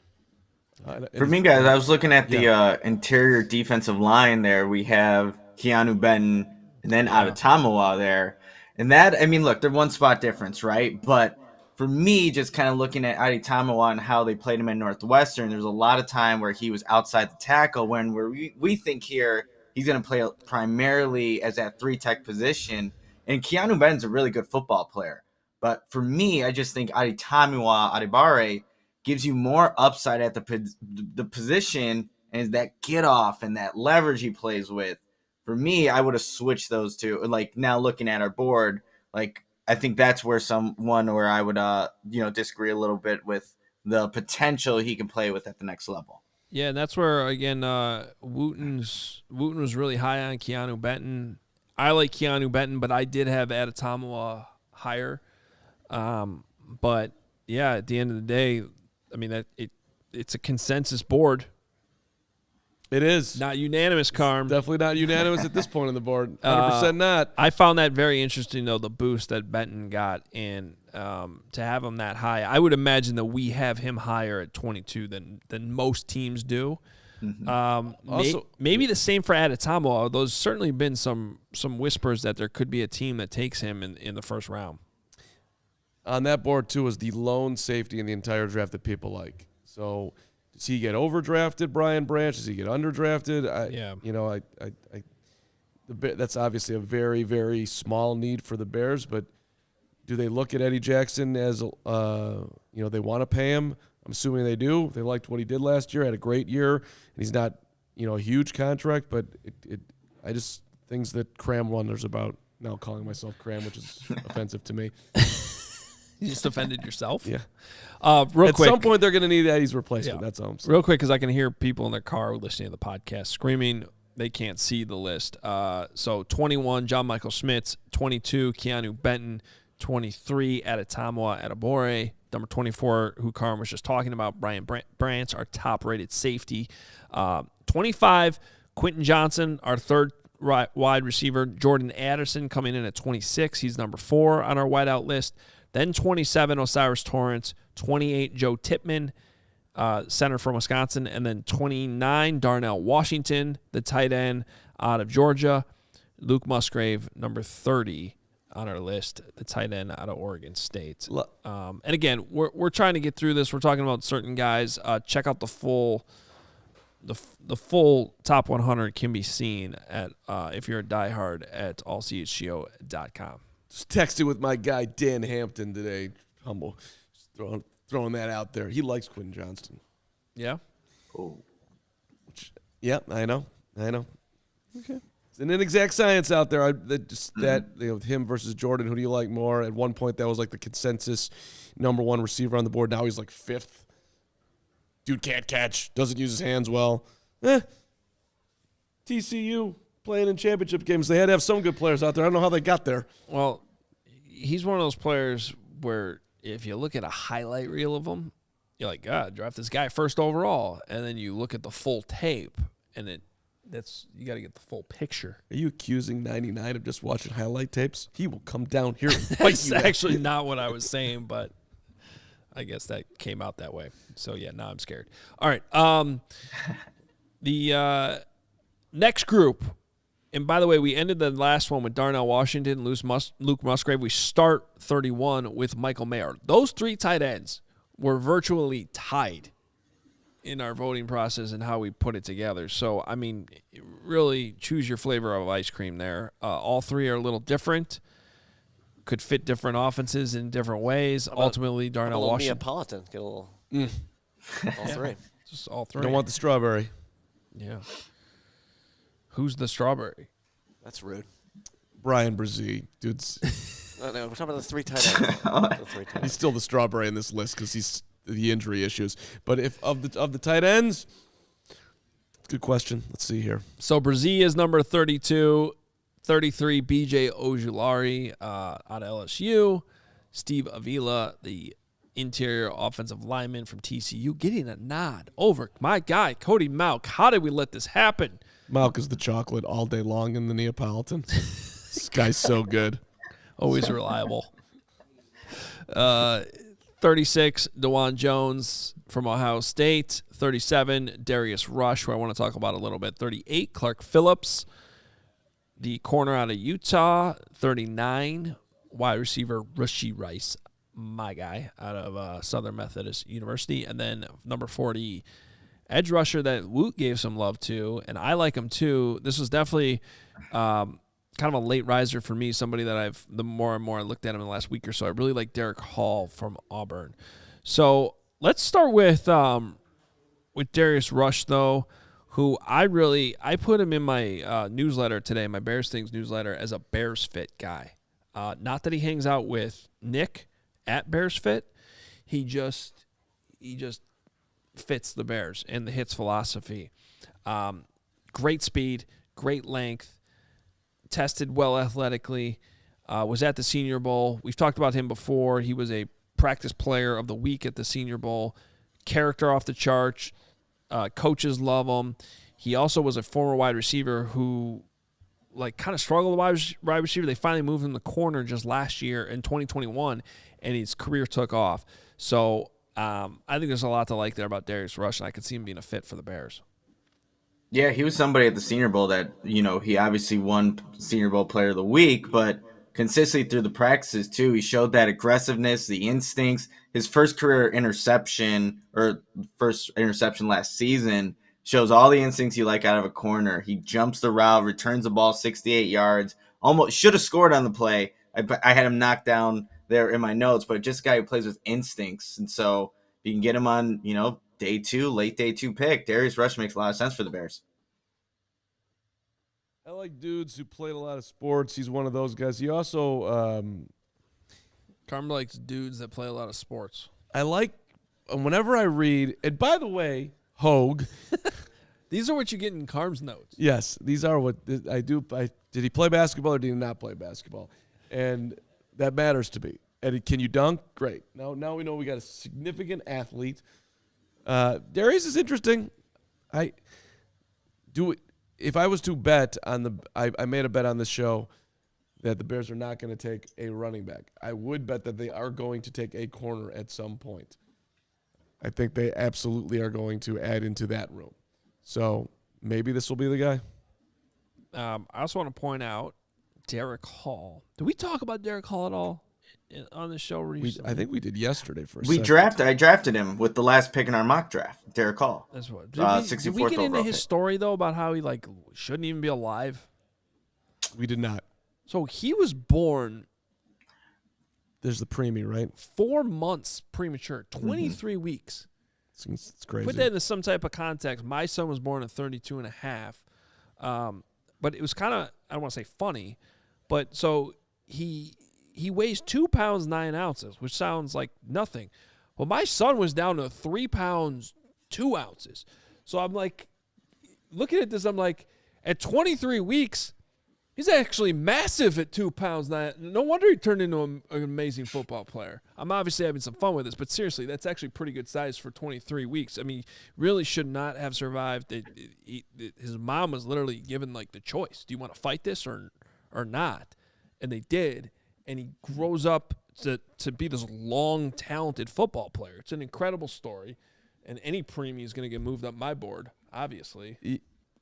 For me, guys, I was looking at the interior defensive line there. We have Keanu Benton and then Adetomawa there. And that, look, they're one spot difference, right? But for me, just kind of looking at Adetomawa and how they played him at Northwestern, there's a lot of time where he was outside the tackle where we think here he's going to play primarily as that 3-tech position. And Keanu Benton's a really good football player. But for me, I just think Adebare gives you more upside at the position, and that get off and that leverage he plays with. For me, I would have switched those two. Like, now looking at our board, like, I think that's where where I would disagree a little bit with the potential he can play with at the next level. Yeah, and that's where, again, Wootton was really high on Keanu Benton. I like Keanu Benton, but I did have Adetomawa higher. But yeah, at the end of the day, it's a consensus board. It is. Not unanimous, Carm. Definitely not unanimous at this point on the board. 100% not. I found that very interesting, though, the boost that Benton got, and to have him that high. I would imagine that we have him higher at 22 than most teams do. Mm-hmm. Maybe the same for Adetomawa. There's certainly been some whispers that there could be a team that takes him in the first round. On that board, too, is the lone safety in the entire draft that people like. So does he get overdrafted, Brian Branch? Does he get underdrafted? That's obviously a very, very small need for the Bears, but do they look at Eddie Jackson as, they want to pay him? I'm assuming they do. They liked what he did last year, had a great year, and he's not, a huge contract, but things that Cram wonders about, now calling myself Cram, which is offensive to me. You just offended yourself? Yeah. Real quick. At some point, they're going to need Eddie's replacement. Yeah. That's all I'm saying. Real quick, because I can hear people in their car listening to the podcast screaming. They can't see the list. So 21, John Michael Schmitz. 22, Keanu Benton. 23, Adetomawa Adebawore. Number 24, who Carm was just talking about, Brian Branch, our top-rated safety. 25, Quentin Johnson, our third wide receiver. Jordan Addison coming in at 26. He's number 4 on our wideout list. Then 27, Osiris Torrance. 28, Joe Tippmann, center from Wisconsin. And then 29, Darnell Washington, the tight end out of Georgia. Luke Musgrave, number 30 on our list, the tight end out of Oregon State. And again, we're trying to get through this. We're talking about certain guys. Check out the full top 100 can be seen at if you're a diehard at allchgo.com. Just texted with my guy Dan Hampton today. Humble. Just throwing that out there. He likes Quentin Johnston. Yeah? Oh. Yeah, I know. Okay. It's an inexact science out there. Him versus Jordan, who do you like more? At one point, that was like the consensus number 1 receiver on the board. Now he's like 5th. Dude can't catch. Doesn't use his hands well. TCU playing in championship games. They had to have some good players out there. I don't know how they got there. Well, he's one of those players where if you look at a highlight reel of him, you're like, God, draft this guy first overall. And then you look at the full tape, and you got to get the full picture. Are you accusing 99 of just watching highlight tapes? He will come down here and fight you. That's actually not what I was saying, but I guess that came out that way. So, yeah, now I'm scared. All right. The next group And by the way, we ended the last one with Darnell Washington, Luke Musgrave. We start 31 with Michael Mayer. Those 3 tight ends were virtually tied in our voting process and how we put it together. So, I mean, really choose your flavor of ice cream there. All 3 are a little different, could fit different offenses in different ways. Ultimately, Darnell Washington. Neapolitan, get a little all 3. Just all 3. Don't want the strawberry. Yeah. Who's the strawberry? That's rude. Brian Brzee. Dude's No, we're talking about the 3 tight ends. The 3 tight ends. he's still the strawberry in this list because he's the injury issues. But if of the tight ends, good question. Let's see here. So Brzee is number 32, 33 B.J. Ojulari out of LSU, Steve Avila, the interior offensive lineman from TCU, getting a nod over my guy Cody Mauch. How did we let this happen? Mauch is the chocolate all day long in the Neapolitan. This guy's so good. Always reliable. 36, DeJuan Jones from Ohio State. 37, Darius Rush, who I want to talk about a little bit. 38, Clark Phillips, the corner out of Utah. 39, wide receiver Rashee Rice, my guy, out of Southern Methodist University. And then number 40, edge rusher that Woot gave some love to, and I like him too. This was definitely kind of a late riser for me, somebody that the more and more I looked at him in the last week or so. I really like Derek Hall from Auburn. So let's start with Darius Rush, though, who I put him in my newsletter today, my Bears Things newsletter, as a Bears Fit guy. Not that he hangs out with Nick at Bears Fit. He just fits the Bears and the hits philosophy. Great speed, great length, tested well athletically, was at the Senior Bowl. We've talked about him before. He was a practice player of the week at the Senior Bowl. Character off the charts. Coaches love him. He also was a former wide receiver who kind of struggled with wide receiver. They finally moved him to corner just last year in 2021, and his career took off. So I think there's a lot to like there about Darius Rush, and I could see him being a fit for the Bears. Yeah, he was somebody at the Senior Bowl that, he obviously won Senior Bowl Player of the Week, but consistently through the practices too, he showed that aggressiveness, the instincts. His first interception last season shows all the instincts you like out of a corner. He jumps the route, returns the ball 68 yards, almost should have scored on the play. I had him knocked down there in my notes, but just a guy who plays with instincts. And so if you can get him on, day 2, late day 2 pick, Darius Rush makes a lot of sense for the Bears. I like dudes who played a lot of sports. He's one of those guys. He also Carmen likes dudes that play a lot of sports. I like whenever I read, and by the way, Hoge. These are what you get in Carm's notes. Yes, these are what I do. Did he play basketball or did he not play basketball? And that matters to me. And can you dunk? Great. Now we know we got a significant athlete. Darius is interesting. If I was to bet on I made a bet on this show that the Bears are not going to take a running back. I would bet that they are going to take a corner at some point. I think they absolutely are going to add into that room. So maybe this will be the guy. I also want to point out Derek Hall. Did we talk about Derek Hall at all on the show recently? I think we did yesterday for a I drafted him with the last pick in our mock draft, Derek Hall. That's what. 64th Did we get into his pick. story, though, about how he shouldn't even be alive? We did not. So he was born. There's the preemie, right? 4 months premature, 23 weeks. It's crazy. Put that into some type of context. My son was born at 32 and a half. But it was kind of, I don't want to say funny, but so he weighs 2 pounds 9 ounces, which sounds like nothing. Well, my son was down to 3 pounds 2 ounces. So I'm looking at this, I'm like, at 23 weeks, he's actually massive at 2 pounds 9. No wonder he turned into an amazing football player. I'm obviously having some fun with this, but seriously, that's actually pretty good size for 23 weeks. I mean, really should not have survived. His mom was literally given the choice: do you want to fight this or not? And they did. And he grows up to be this long, talented football player. It's an incredible story. And any preemie is going to get moved up my board, obviously.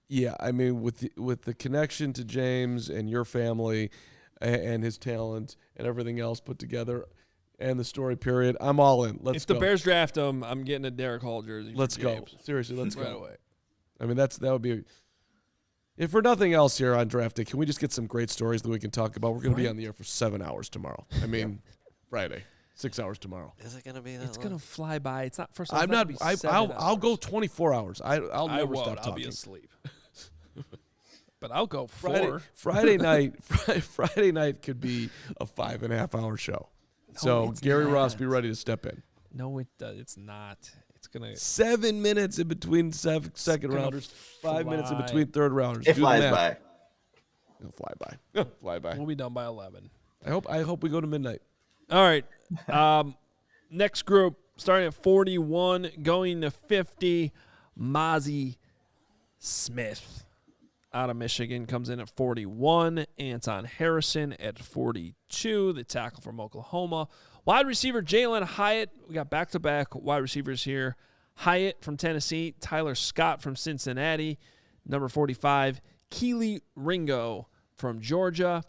Yeah, I mean, with the connection to James and your family and his talent and everything else put together and the story period, I'm all in. Let's go. If the Bears draft him, I'm getting a Derek Hall jersey. Let's go. James. Seriously, let's right go. away. I mean, that would be. If for nothing else here on Draft Day, can we just get some great stories that we can talk about? We're going to be on the air for 7 hours tomorrow. I mean, Friday, 6 hours tomorrow. Is it going to be that It's long? going to fly by. It's not. First, I'm not. I'll go 24 hours. I'll never stop talking. I'll be asleep. But I'll go 4. Friday night. Friday night could be a 5.5 hour show. So Gary Ross, be ready to step in. No, it's not. It's gonna 7 minutes in between second rounders, 5 minutes in between third rounders. It flies by. It'll fly by. It'll fly by. We'll be done by 11. I hope we go to midnight. All right. Next group, starting at 41, going to 50, Mozzie Smith out of Michigan comes in at 41. Anton Harrison at 42, the tackle from Oklahoma. Wide receiver Jalen Hyatt. We got back-to-back wide receivers here. Hyatt from Tennessee, Tyler Scott from Cincinnati, number 45. Keely Ringo from Georgia.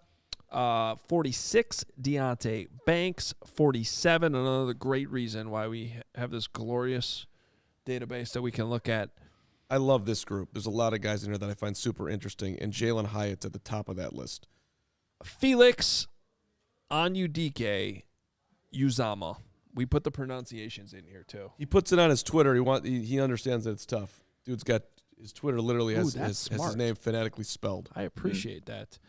46, Deontay Banks. 47, another great reason why we have this glorious database that we can look at. I love this group. There's a lot of guys in here that I find super interesting, and Jalen Hyatt's at the top of that list. Felix Onudike Uzama. We put the pronunciations in here, too. He puts it on his Twitter. He understands that it's tough. Dude's got his Twitter literally has his name phonetically spelled. I appreciate that.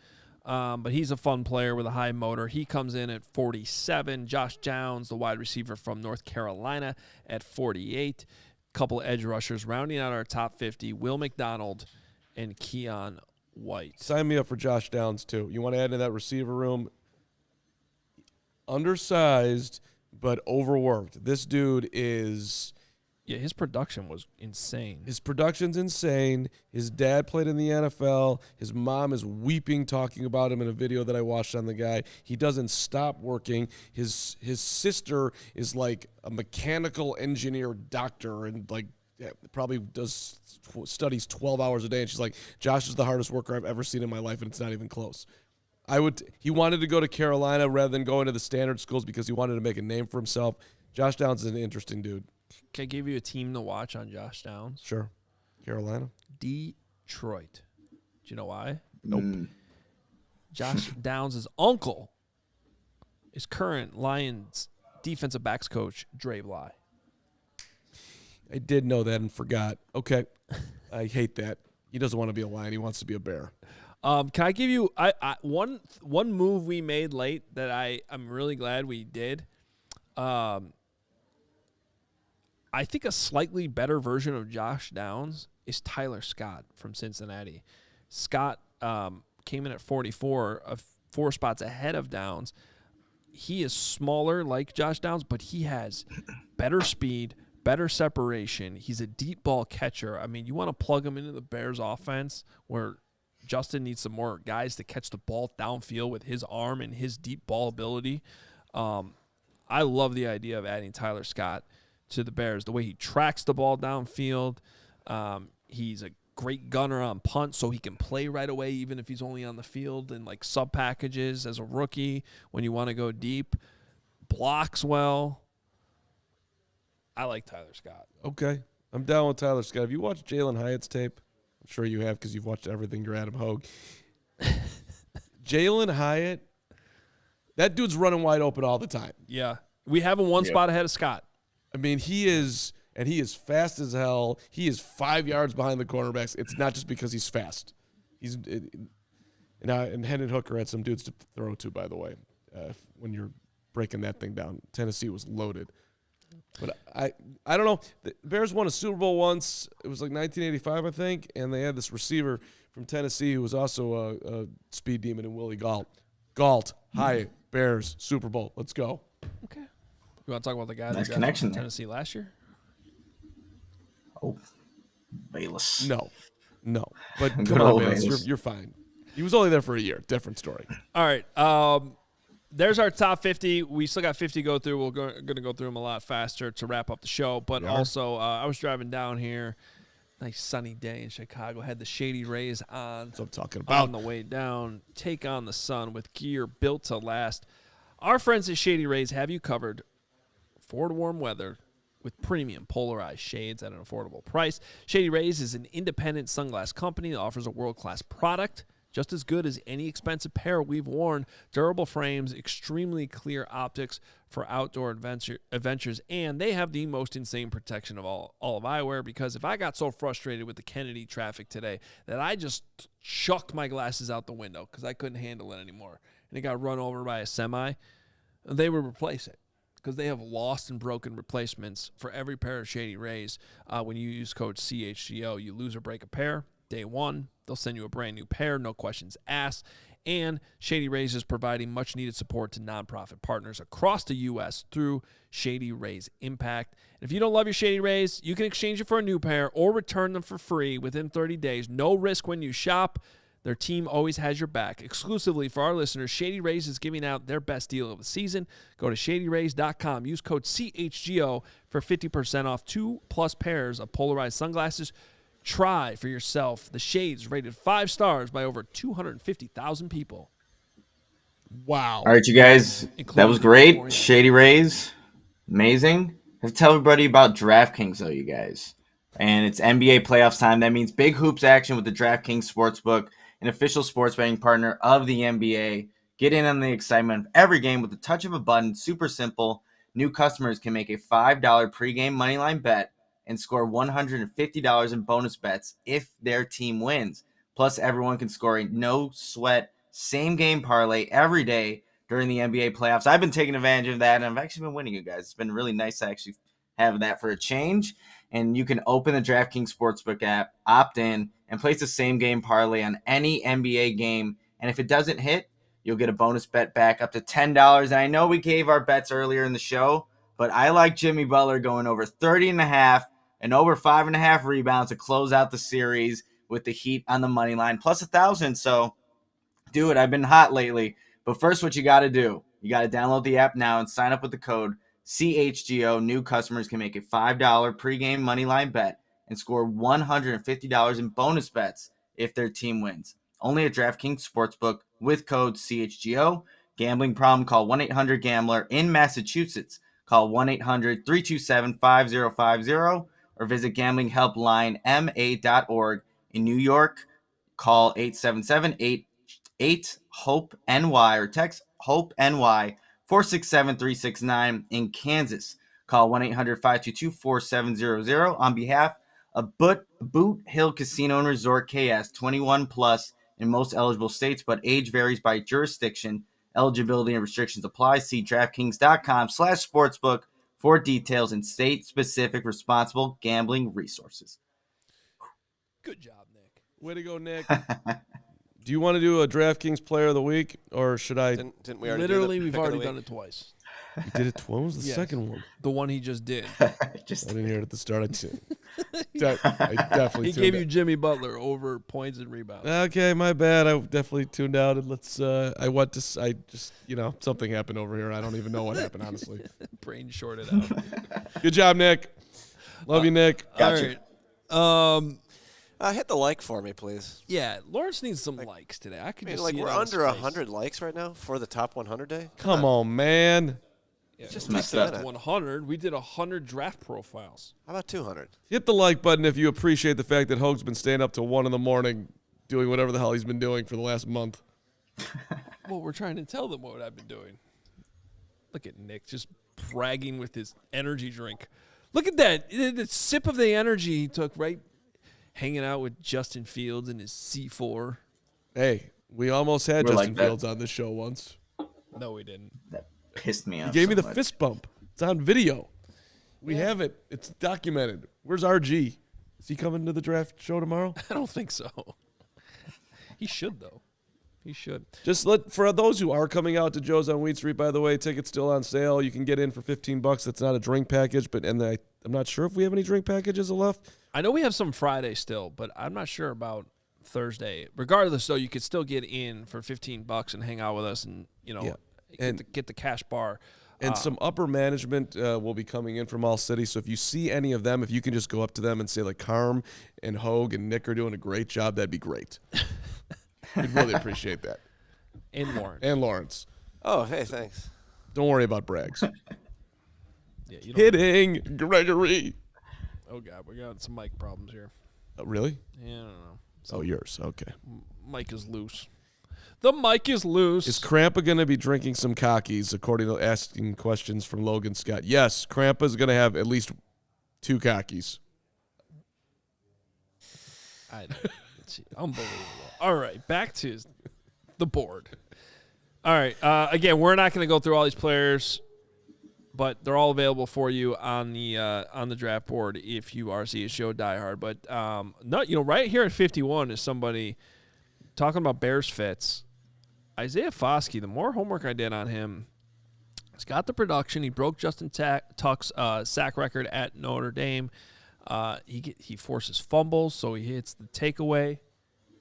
But he's a fun player with a high motor. He comes in at 47. Josh Downs, the wide receiver from North Carolina, at 48. Couple edge rushers rounding out our top 50, Will McDonald and Keon White. Sign me up for Josh Downs, too. You want to add to that receiver room? Undersized, but overworked. This dude is... Yeah, his production was insane. His production's insane. His dad played in the NFL. His mom is weeping talking about him in a video that I watched on the guy. He doesn't stop working. His sister is like a mechanical engineer doctor and like probably does studies 12 hours a day. And she's like, Josh is the hardest worker I've ever seen in my life, and it's not even close. He wanted to go to Carolina rather than go into the standard schools because he wanted to make a name for himself. Josh Downs is an interesting dude. Can I give you a team to watch on Josh Downs? Sure. Carolina. Detroit. Do you know why? Nope. Josh Downs' uncle is current Lions defensive backs coach, Dre Bly. I did know that and forgot. Okay. I hate that. He doesn't want to be a Lion. He wants to be a Bear. Can I give you one move we made late that I'm really glad we did? I think a slightly better version of Josh Downs is Tyler Scott from Cincinnati. Scott came in at 44, 4 spots ahead of Downs. He is smaller like Josh Downs, but he has better speed, better separation. He's a deep ball catcher. I mean, you want to plug him into the Bears offense where Justin needs some more guys to catch the ball downfield with his arm and his deep ball ability. I love the idea of adding Tyler Scott to the Bears. The way he tracks the ball downfield. He's a great gunner on punt, so he can play right away even if he's only on the field in like sub packages as a rookie when you want to go deep. Blocks well. I like Tyler Scott. Okay. I'm down with Tyler Scott. Have you watched Jalen Hyatt's tape? I'm sure you have because you've watched everything you're Adam Hoge. Jalen Hyatt, that dude's running wide open all the time. Yeah. We have him one spot ahead of Scott. I mean, he is fast as hell. He is 5 yards behind the cornerbacks. It's not just because he's fast. And Hendon Hooker had some dudes to throw to, by the way, when you're breaking that thing down. Tennessee was loaded. But I don't know. The Bears won a Super Bowl once. It was like 1985, I think, and they had this receiver from Tennessee who was also a speed demon in Willie Gault. Gault, Hyatt, Bears, Super Bowl. Let's go. Okay. You want to talk about the guy nice that connection got from Tennessee last year? Oh, Bayless. No. But come on, Bayless. You're fine. He was only there for a year. Different story. All right. There's our top 50. We still got 50 to go through. We're going to go through them a lot faster to wrap up the show. But also, I was driving down here, Nice sunny day in Chicago. Had the Shady Rays on. That's what I'm talking about. On the way down. Take on the sun with gear built to last. Our friends at Shady Rays have you covered for warm weather with premium polarized shades at an affordable price. Shady Rays is an independent sunglass company that offers a world-class product, just as good as any expensive pair we've worn. Durable frames, extremely clear optics for outdoor adventures, and they have the most insane protection of all of eyewear, because if I got so frustrated with the Kennedy traffic today that I just chucked my glasses out the window because I couldn't handle it anymore, and it got run over by a semi, they would replace it, because they have lost and broken replacements for every pair of Shady Rays. When you use code CHGO, you lose or break a pair. Day one, they'll send you a brand new pair, no questions asked. And Shady Rays is providing much-needed support to nonprofit partners across the U.S. through Shady Rays Impact. And if you don't love your Shady Rays, you can exchange it for a new pair or return them for free within 30 days. No risk when you shop. Their team always has your back. Exclusively for our listeners, Shady Rays is giving out their best deal of the season. Go to shadyrays.com. Use code CHGO for 50% off 2+ pairs of polarized sunglasses. Try for yourself the shades rated 5 stars by over 250,000 people. Wow. All right, you guys. That was great. Shady Rays. Amazing. I have to tell everybody about DraftKings, though, you guys. And it's NBA playoffs time. That means big hoops action with the DraftKings Sportsbook, an official sports betting partner of the NBA. Get in on the excitement of every game with the touch of a button. Super simple. New customers can make a $5 pregame moneyline bet and score $150 in bonus bets if their team wins. Plus, everyone can score a no-sweat same-game parlay every day during the NBA playoffs. I've been taking advantage of that, and I've actually been winning, you guys. It's been really nice to actually have that for a change. And you can open the DraftKings Sportsbook app, opt in, and place a same-game parlay on any NBA game. And if it doesn't hit, you'll get a bonus bet back up to $10. And I know we gave our bets earlier in the show, but I like Jimmy Butler going over 30.5 and over 5.5 rebounds to close out the series with the Heat on the money line, plus 1,000. So do it. I've been hot lately. But first, what you got to do, you got to download the app now and sign up with the code CHGO. New customers can make a $5 pregame moneyline bet and score $150 in bonus bets if their team wins. Only at DraftKings Sportsbook with code CHGO. Gambling problem? Call 1-800-GAMBLER. In Massachusetts, call 1-800-327-5050 or visit gamblinghelplinema.org. In New York, call 877-88-HOPE-NY or text HOPE-NY 467-369. In Kansas, call 1-800-522-4700. On behalf of Boot Hill Casino and Resort, KS, 21 plus in most eligible states, but age varies by jurisdiction. Eligibility and restrictions apply. See DraftKings.com/sportsbook for details and state-specific responsible gambling resources. Good job, Nick. Way to go, Nick. Do you want to do a DraftKings Player of the Week, or should I? Didn't we already Literally, we've already done it twice. You did it twice? What was the second one? The one he just did. I didn't hear it at the start. I definitely he gave you Jimmy Butler over points and rebounds. Okay, my bad. I definitely tuned out. And something happened over here. I don't even know what happened, honestly. Brain shorted out. Good job, Nick. Love you, Nick. Gotcha. All right. Hit the like for me, please. Yeah, Lawrence needs some likes today. I could just see we're under 100 likes right now for the top 100 day. Come on, man. Yeah, just messed up. 100. We did 100 draft profiles. How about 200? Hit the like button if you appreciate the fact that Hoge's been staying up till 1 a.m. doing whatever the hell he's been doing for the last month. Well, we're trying to tell them what I've been doing. Look at Nick just bragging with his energy drink. Look at that. The sip of the energy he took, right? Hanging out with Justin Fields and his C4. Hey, we almost had Justin Fields on this show once. No, we didn't. That pissed me off. He gave me the fist bump. It's on video. We have it. It's documented. Where's RG? Is he coming to the draft show tomorrow? I don't think so. He should, though. He should. For those who are coming out to Joe's on Wheat Street, by the way, tickets still on sale. You can get in for $15. That's not a drink package, I'm not sure if we have any drink packages left. I know we have some Friday still, but I'm not sure about Thursday. Regardless, though, you could still get in for $15 and hang out with us and, get the cash bar. And some upper management will be coming in from All-City. So if you see any of them, if you can just go up to them and say, like, Carm and Hoge and Nick are doing a great job, that'd be great. We'd really appreciate that. And Lawrence. And Lawrence. Oh, hey, thanks. Don't worry about Braggs. Yeah, you don't Hitting Gregory. Oh, God, we got some mic problems here. Oh, really? Yeah, I don't know. Oh, yours. Okay. Mic is loose. The mic is loose. Is Krampa going to be drinking some cockies, according to asking questions from Logan Scott? Yes, Krampa's going to have at least 2 cockies. Unbelievable. All right, back to the board. All right, again, we're not going to go through all these players, but they're all available for you on the draft board if you are CHGO diehard. But right here at 51 is somebody talking about Bears fits. Isaiah Foskey, the more homework I did on him, he's got the production. He broke Justin Tuck's sack record at Notre Dame. He forces fumbles, so he hits the takeaway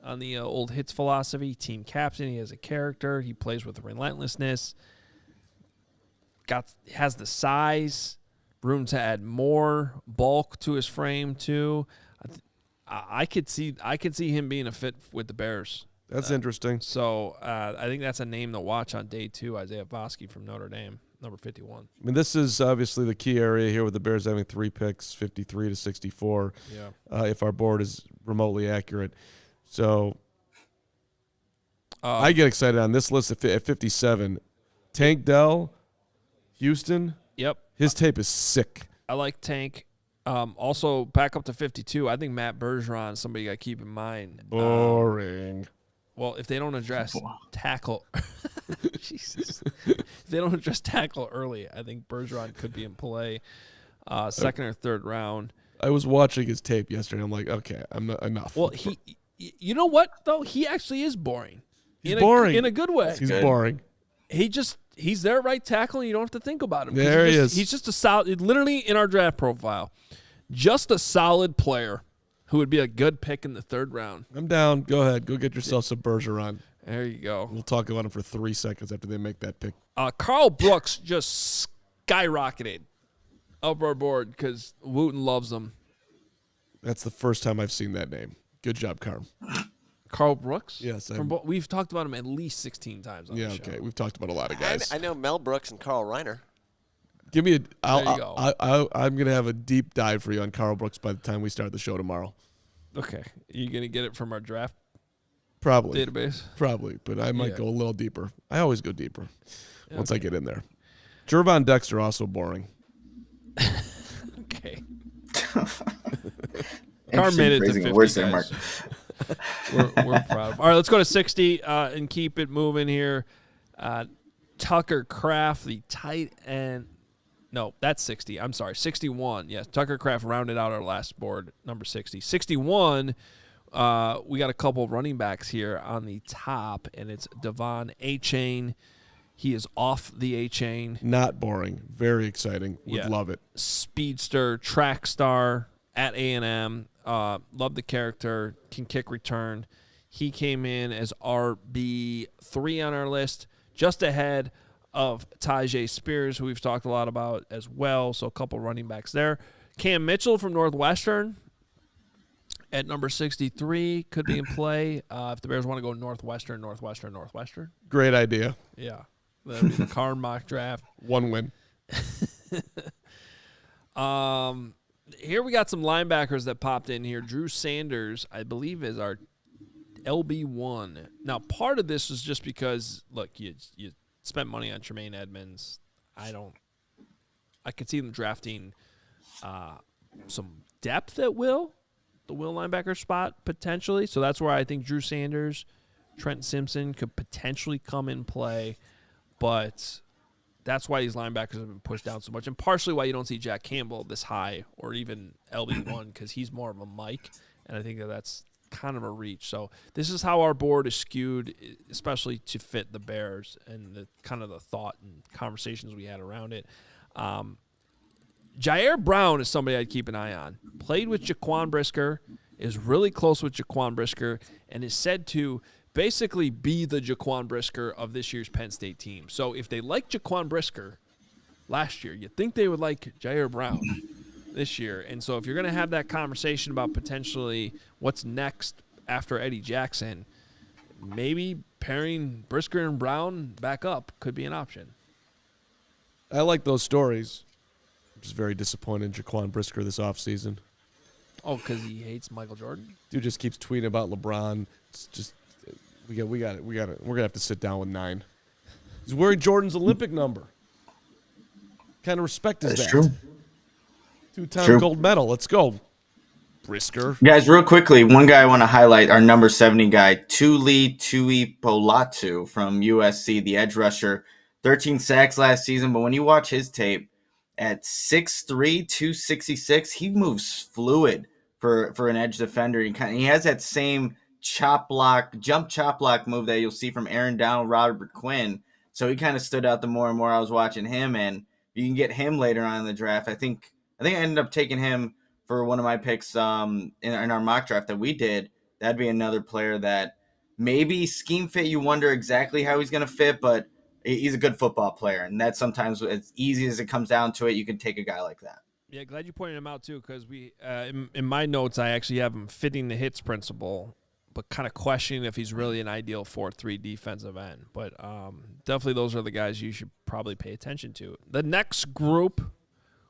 on the old hits philosophy. Team captain, he has a character. He plays with relentlessness. Has the size, room to add more bulk to his frame too. I could see him being a fit with the Bears. That's interesting. So I think that's a name to watch on day 2, Isaiah Foskey from Notre Dame, number 51. I mean, this is obviously the key area here with the Bears having 3 picks, 53 to 64, if our board is remotely accurate. So I get excited on this list at 57. Tank Dell, Houston. Yep. His tape is sick. I like Tank. Also, back up to 52, I think Matt Bergeron is somebody you got to keep in mind. Boring. Well, if they don't address tackle, Jesus, if they don't address tackle early, I think Bergeron could be in play, second or third round. I was watching his tape yesterday. I'm like, okay, I'm not enough. Well, you know what though? He actually is boring. He's boring in a good way. He's boring. He's there at right tackle, and you don't have to think about him. There he is. He's just a solid. Literally in our draft profile, just a solid player who would be a good pick in the 3rd round. I'm down. Go ahead. Go get yourself some Bergeron. There you go. We'll talk about him for 3 seconds after they make that pick. Carl Brooks just skyrocketed up our board because Wootton loves him. That's the first time I've seen that name. Good job, Carm. Carl Brooks? Yes. We've talked about him at least 16 times on the show. Okay. We've talked about a lot of guys. I know Mel Brooks and Carl Reiner. Give me I'm going to have a deep dive for you on Carl Brooks by the time we start the show tomorrow. Okay. You going to get it from our draft Probably. database? Probably, but I might go a little deeper. I always go deeper once I get in there. Jervon Dexter, also boring. Okay. Carm made it to 50, words there, Mark. We're proud. All right, let's go to 60 and keep it moving here. Tucker Kraft, the tight end. No, that's 60. I'm sorry, 61. Yes, Tucker Kraft rounded out our last board, number 60. 61, we got a couple of running backs here on the top, and it's Devon A-Chain. He is off the A-Chain. Not boring. Very exciting. Would love it. Speedster, track star at A&M. Love the character. Can kick return. He came in as RB3 on our list, just ahead of Tyjae Spears, who we've talked a lot about as well. So a couple running backs there. Cam Mitchell from Northwestern at number 63 could be in play if the Bears want to go Northwestern. Great idea. Yeah. That would be the Carm mock draft. 1 win. Here we got some linebackers that popped in here. Drew Sanders, I believe, is our LB1. Now, part of this is just because, look, you spent money on Tremaine Edmonds. I could see them drafting some depth at the will linebacker spot potentially. So that's where I think Drew Sanders, Trent Simpson could potentially come in play. But that's why these linebackers have been pushed down so much, and partially why you don't see Jack Campbell this high or even LB1 because he's more of a Mike, and I think that's kind of a reach. So this is how our board is skewed, especially to fit the Bears and the kind of the thought and conversations we had around it. Jair Brown is somebody I'd keep an eye on. Played with Jaquan Brisker, is really close with Jaquan Brisker, and is said to basically be the Jaquan Brisker of this year's Penn State team. So if they like Jaquan Brisker, last year. You'd think they would like Jair Brown this year. And so if you're going to have that conversation about potentially what's next after Eddie Jackson, maybe pairing Brisker and Brown back up could be an option. I like those stories. I'm just very disappointed in Jaquan Brisker this offseason. Oh, because he hates Michael Jordan? Dude just keeps tweeting about LeBron. It's just we got it. We're gonna have to sit down with 9. He's wearing Jordan's Olympic number. What kind of respect is that? That's true. 2-time gold medal. Let's go, Brisker. Guys, real quickly, one guy I want to highlight, our number 70 guy, Tuli Tuipolatu from USC, the edge rusher. 13 sacks last season, but when you watch his tape, at 6'3", 266, he moves fluid for an edge defender. He has that same jump chop block move that you'll see from Aaron Donald, Robert Quinn. So he kind of stood out the more and more I was watching him, and you can get him later on in the draft. I think I ended up taking him for one of my picks in our mock draft that we did. That'd be another player that maybe scheme fit. You wonder exactly how he's going to fit, but he's a good football player, and that's sometimes as easy as it comes down to it. You can take a guy like that. Yeah, glad you pointed him out too, because we in my notes I actually have him fitting the hits principle, but kind of questioning if he's really an ideal 4-3 defensive end. But definitely those are the guys you should probably pay attention to. The next group,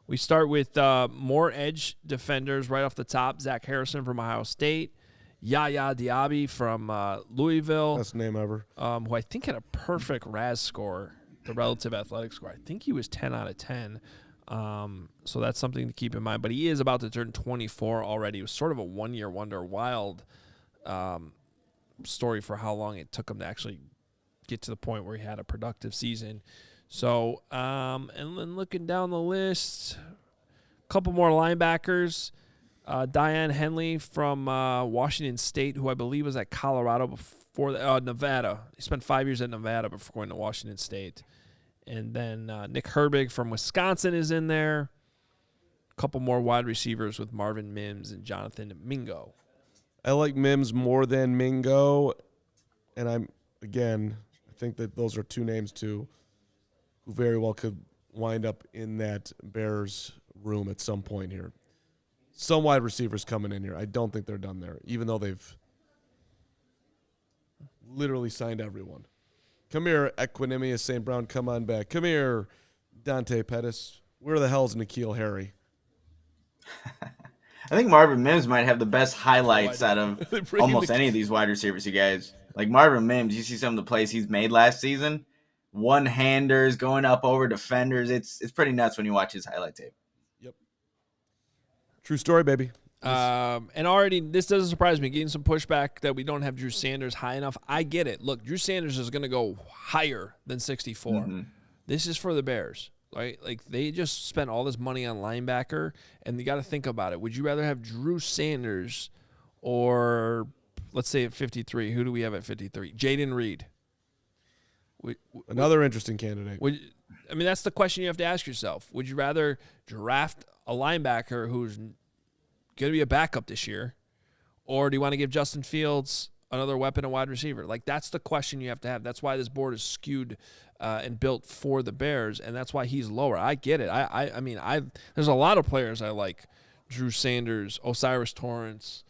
we start with more edge defenders right off the top. Zach Harrison from Ohio State. Yaya Diaby from Louisville. Best name ever. Who I think had a perfect RAS score, the relative athletic score. I think he was 10 out of 10. So that's something to keep in mind. But he is about to turn 24 already. It was sort of a one-year wonder. Wild story for how long it took him to actually get to the point where he had a productive season. So, and then looking down the list, a couple more linebackers. Diane Henley from Washington State, who I believe was at Colorado before Nevada. He spent 5 years at Nevada before going to Washington State. And then Nick Herbig from Wisconsin is in there. A couple more wide receivers with Marvin Mims and Jonathan Mingo. I like Mims more than Mingo. And I think that those are two names, too, who very well could wind up in that Bears room at some point here. Some wide receivers coming in here. I don't think they're done there, even though they've literally signed everyone. Come here, Equinemius St. Brown. Come on back. Come here, Dante Pettis. Where the hell's N'Keal Harry? I think Marvin Mims might have the best highlights out of almost any of these wide receivers, you guys. Like Marvin Mims, you see some of the plays he's made last season. One-handers, going up over defenders. It's pretty nuts when you watch his highlight tape. True story, baby. And already, this doesn't surprise me, getting some pushback that we don't have Drew Sanders high enough. I get it. Look, Drew Sanders is going to go higher than 64. Mm-hmm. This is for the Bears, right? Like, they just spent all this money on linebacker, and you got to think about it. Would you rather have Drew Sanders or, let's say at 53, who do we have at 53? Jaden Reed. Another interesting candidate. That's the question you have to ask yourself. Would you rather draft a linebacker who's going to be a backup this year, or do you want to give Justin Fields another weapon and wide receiver? Like, that's the question you have to have. That's why this board is skewed and built for the Bears, and that's why he's lower. I get it. There's a lot of players I like. Drew Sanders, Osiris Torrance,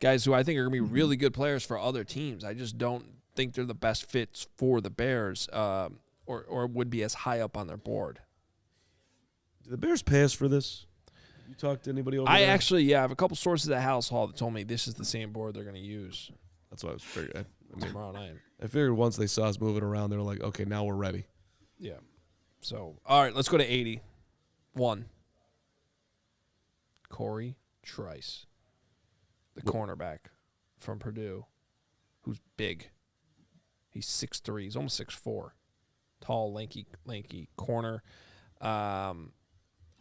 guys who I think are going to be really good players for other teams. I just don't think they're the best fits for the Bears or would be as high up on their board. Do the Bears pay us for this? You talked to anybody over there? I have a couple sources at House Hall that told me this is the same board they're going to use. That's what I was figuring. Tomorrow night. I figured once they saw us moving around, they were like, okay, now we're ready. Yeah. So, all right, let's go to 81. Corey Trice, the cornerback from Purdue, who's big. He's 6'3". He's almost 6'4". Tall, lanky corner.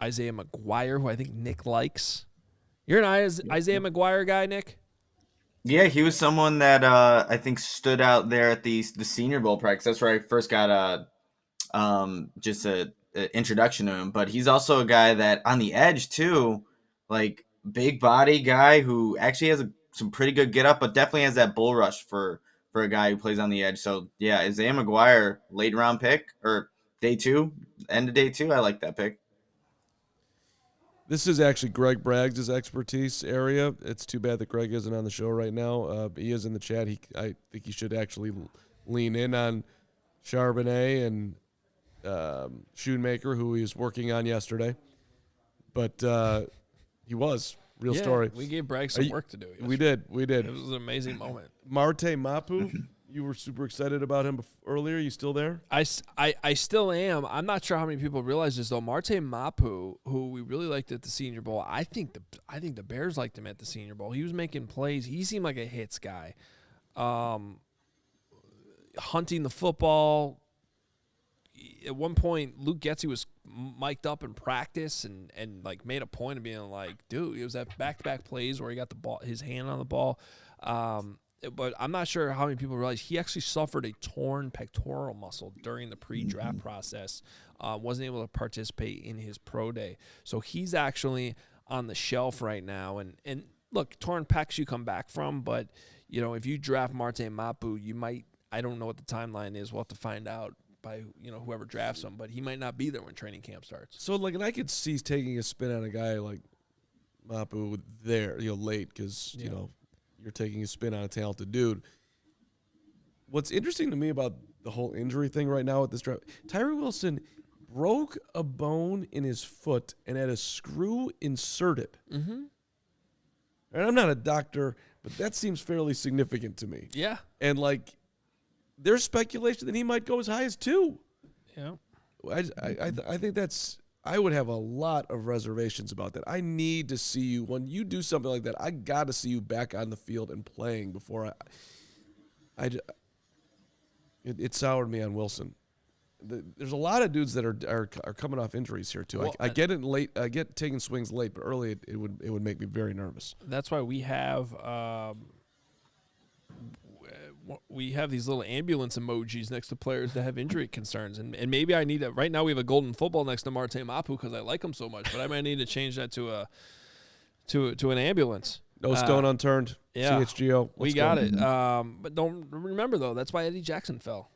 Isaiah McGuire, who I think Nick likes. You're an Isaiah McGuire guy, Nick? Yeah, he was someone that I think stood out there at the Senior Bowl practice. That's where I first got just a introduction to him. But he's also a guy that on the edge too, like big body guy who actually has some pretty good get up, but definitely has that bull rush for a guy who plays on the edge. So yeah, Isaiah McGuire, late round pick or day 2. end of day 2. I like that pick. This is actually Greg Braggs' expertise area. It's too bad that Greg isn't on the show right now. He is in the chat. I think he should actually lean in on Charbonnet and Schoonmaker, who he was working on yesterday. But he was. Real story. We gave Bragg some work to do. Yesterday. We did. It was an amazing moment. Marte Mapu, you were super excited about him earlier. You still there? I still am. I'm not sure how many people realize this, though. Marte Mapu, who we really liked at the Senior Bowl, I think the Bears liked him at the Senior Bowl. He was making plays. He seemed like a hits guy. Hunting the football. At one point, Luke Getsy was mic'd up in practice and like made a point of being like, dude, it was that back-to-back plays where he got the ball, his hand on the ball. But I'm not sure how many people realize he actually suffered a torn pectoral muscle during the pre-draft process. Wasn't able to participate in his pro day. So he's actually on the shelf right now. And look, torn pecs you come back from, but, you know, if you draft Marte Mapu, you might – I don't know what the timeline is. We'll have to find out by, you know, whoever drafts him. But he might not be there when training camp starts. So, like, and I could see taking a spin on a guy like Mapu there, you know, late because, you know, you're taking a spin on a talented dude. What's interesting to me about the whole injury thing right now at this draft, Tyree Wilson broke a bone in his foot and had a screw inserted. Mm-hmm. And I'm not a doctor, but that seems fairly significant to me. Yeah. And, like, there's speculation that he might go as high as 2. Yeah. I think that's – I would have a lot of reservations about that. I need to see you. When you do something like that, I got to see you back on the field and playing before it soured me on Wilson. There's a lot of dudes that are coming off injuries here too. Well, I get it late. I get taking swings late, but early it would make me very nervous. That's why we have these little ambulance emojis next to players that have injury concerns, and maybe I need to. Right now we have a golden football next to Marte Mapu because I like him so much, but I might need to change that to an ambulance. No stone unturned. Yeah, CHGO. We got it. But don't remember though. That's why Eddie Jackson fell.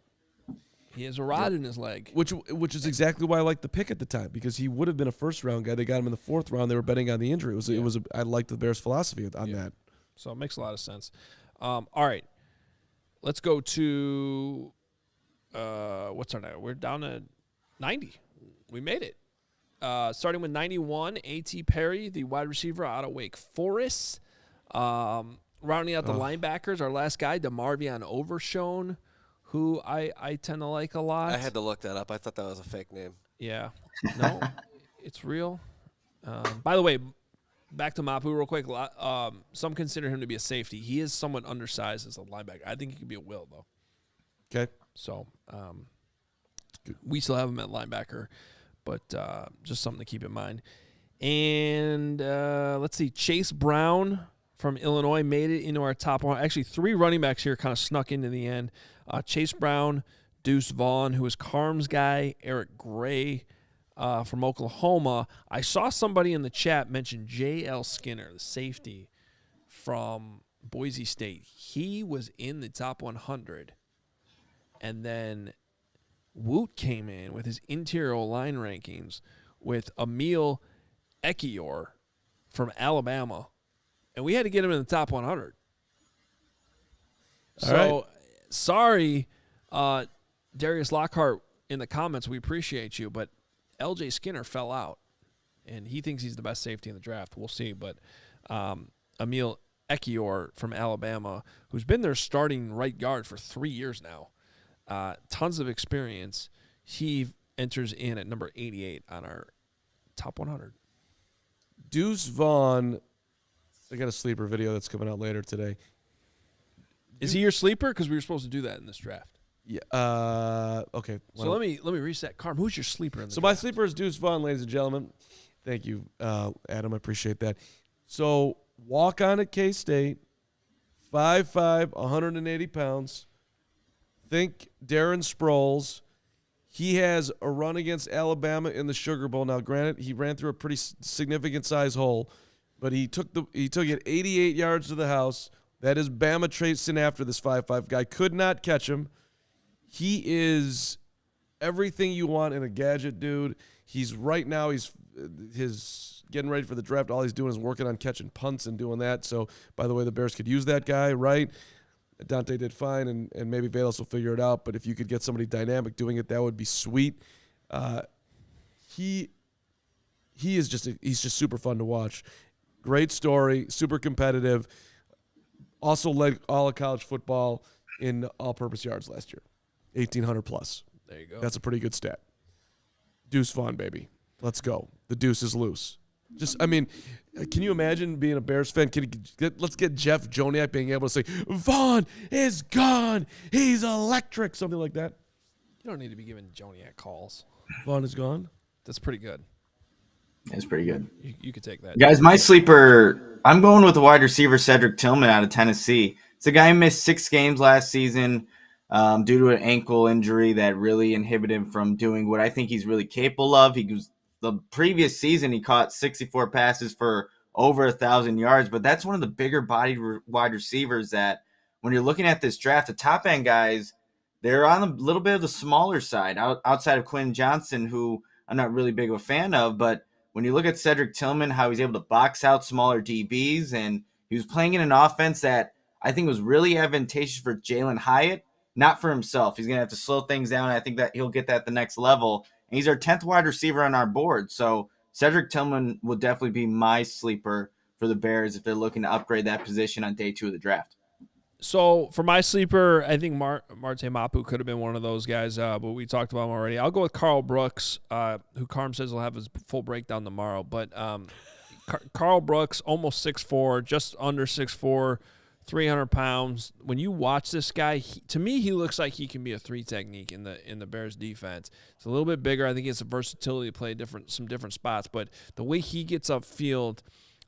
He has a rod in his leg. Which is exactly why I liked the pick at the time, because he would have been a first-round guy. They got him in the 4th round. They were betting on the injury. I liked the Bears' philosophy on that. So it makes a lot of sense. All right. Let's go to what's our number? We're down to 90. We made it. Starting with 91, A.T. Perry, the wide receiver out of Wake Forest. Rounding out the linebackers, our last guy, DeMarvion Overshone, who I tend to like a lot. I had to look that up. I thought that was a fake name. Yeah. No, it's real. By the way, back to Mapu real quick. Some consider him to be a safety. He is somewhat undersized as a linebacker. I think he could be a will, though. Okay. So we still have him at linebacker, but just something to keep in mind. And let's see. Chase Brown from Illinois made it into our top 1. Actually, 3 running backs here kind of snuck into the end. Chase Brown, Deuce Vaughn, who is Carm's guy, Eric Gray from Oklahoma. I saw somebody in the chat mention J.L. Skinner, the safety from Boise State. He was in the top 100. And then Woot came in with his interior line rankings with Emil Ekiyor from Alabama. And we had to get him in the top 100. So, sorry, Darius Lockhart in the comments. We appreciate you, but L.J. Skinner fell out, and he thinks he's the best safety in the draft. We'll see. But Emil Ekiyor from Alabama, who's been their starting right guard for 3 years now, tons of experience. He enters in at number 88 on our top 100. Deuce Vaughn. I got a sleeper video that's coming out later today. Is he your sleeper? Because we were supposed to do that in this draft. Yeah. Okay. So let me reset. Carm, who's your sleeper in the draft? My sleeper is Deuce Vaughn, ladies and gentlemen. Thank you, Adam. I appreciate that. So walk on at K-State, 5'5", 180 pounds. Think Darren Sproles. He has a run against Alabama in the Sugar Bowl. Now, granted, he ran through a pretty significant size hole, but he took it 88 yards to the house. That is Bama chasing after this 5'5" guy. Could not catch him. He is everything you want in a gadget, dude. He's getting ready for the draft. All he's doing is working on catching punts and doing that. So, by the way, the Bears could use that guy, right? Dante did fine, and maybe Velas will figure it out. But if you could get somebody dynamic doing it, that would be sweet. He's just super fun to watch. Great story, super competitive. Also led all of college football in all-purpose yards last year, 1,800 plus. There you go. That's a pretty good stat. Deuce Vaughn, baby. Let's go. The deuce is loose. Can you imagine being a Bears fan? Let's get Jeff Joniak being able to say, Vaughn is gone. He's electric. Something like that. You don't need to be giving Joniak calls. Vaughn is gone. That's pretty good. It's pretty good. You could take that. Guys, my sleeper, I'm going with the wide receiver Cedric Tillman out of Tennessee. It's a guy who missed 6 games last season due to an ankle injury that really inhibited him from doing what I think he's really capable of. The previous season, he caught 64 passes for over 1,000 yards, but that's one of the bigger bodied wide receivers that when you're looking at this draft, the top end guys, they're on a little bit of the smaller side outside of Quinn Johnson, who I'm not really big of a fan of. But when you look at Cedric Tillman, how he's able to box out smaller DBs, and he was playing in an offense that I think was really advantageous for Jalen Hyatt, not for himself. He's going to have to slow things down. I think that he'll get that at the next level. And he's our 10th wide receiver on our board. So Cedric Tillman will definitely be my sleeper for the Bears if they're looking to upgrade that position on day 2 of the draft. So for my sleeper, I think Marte Mapu could have been one of those guys, but we talked about him already. I'll go with Carl Brooks, who Carm says will have his full breakdown tomorrow. But Carl Brooks, almost 6'4", just under 6'4", 300 pounds. When you watch this guy, to me, he looks like he can be a 3 technique in the Bears defense. It's a little bit bigger. I think he has the versatility to play some different spots. But the way he gets upfield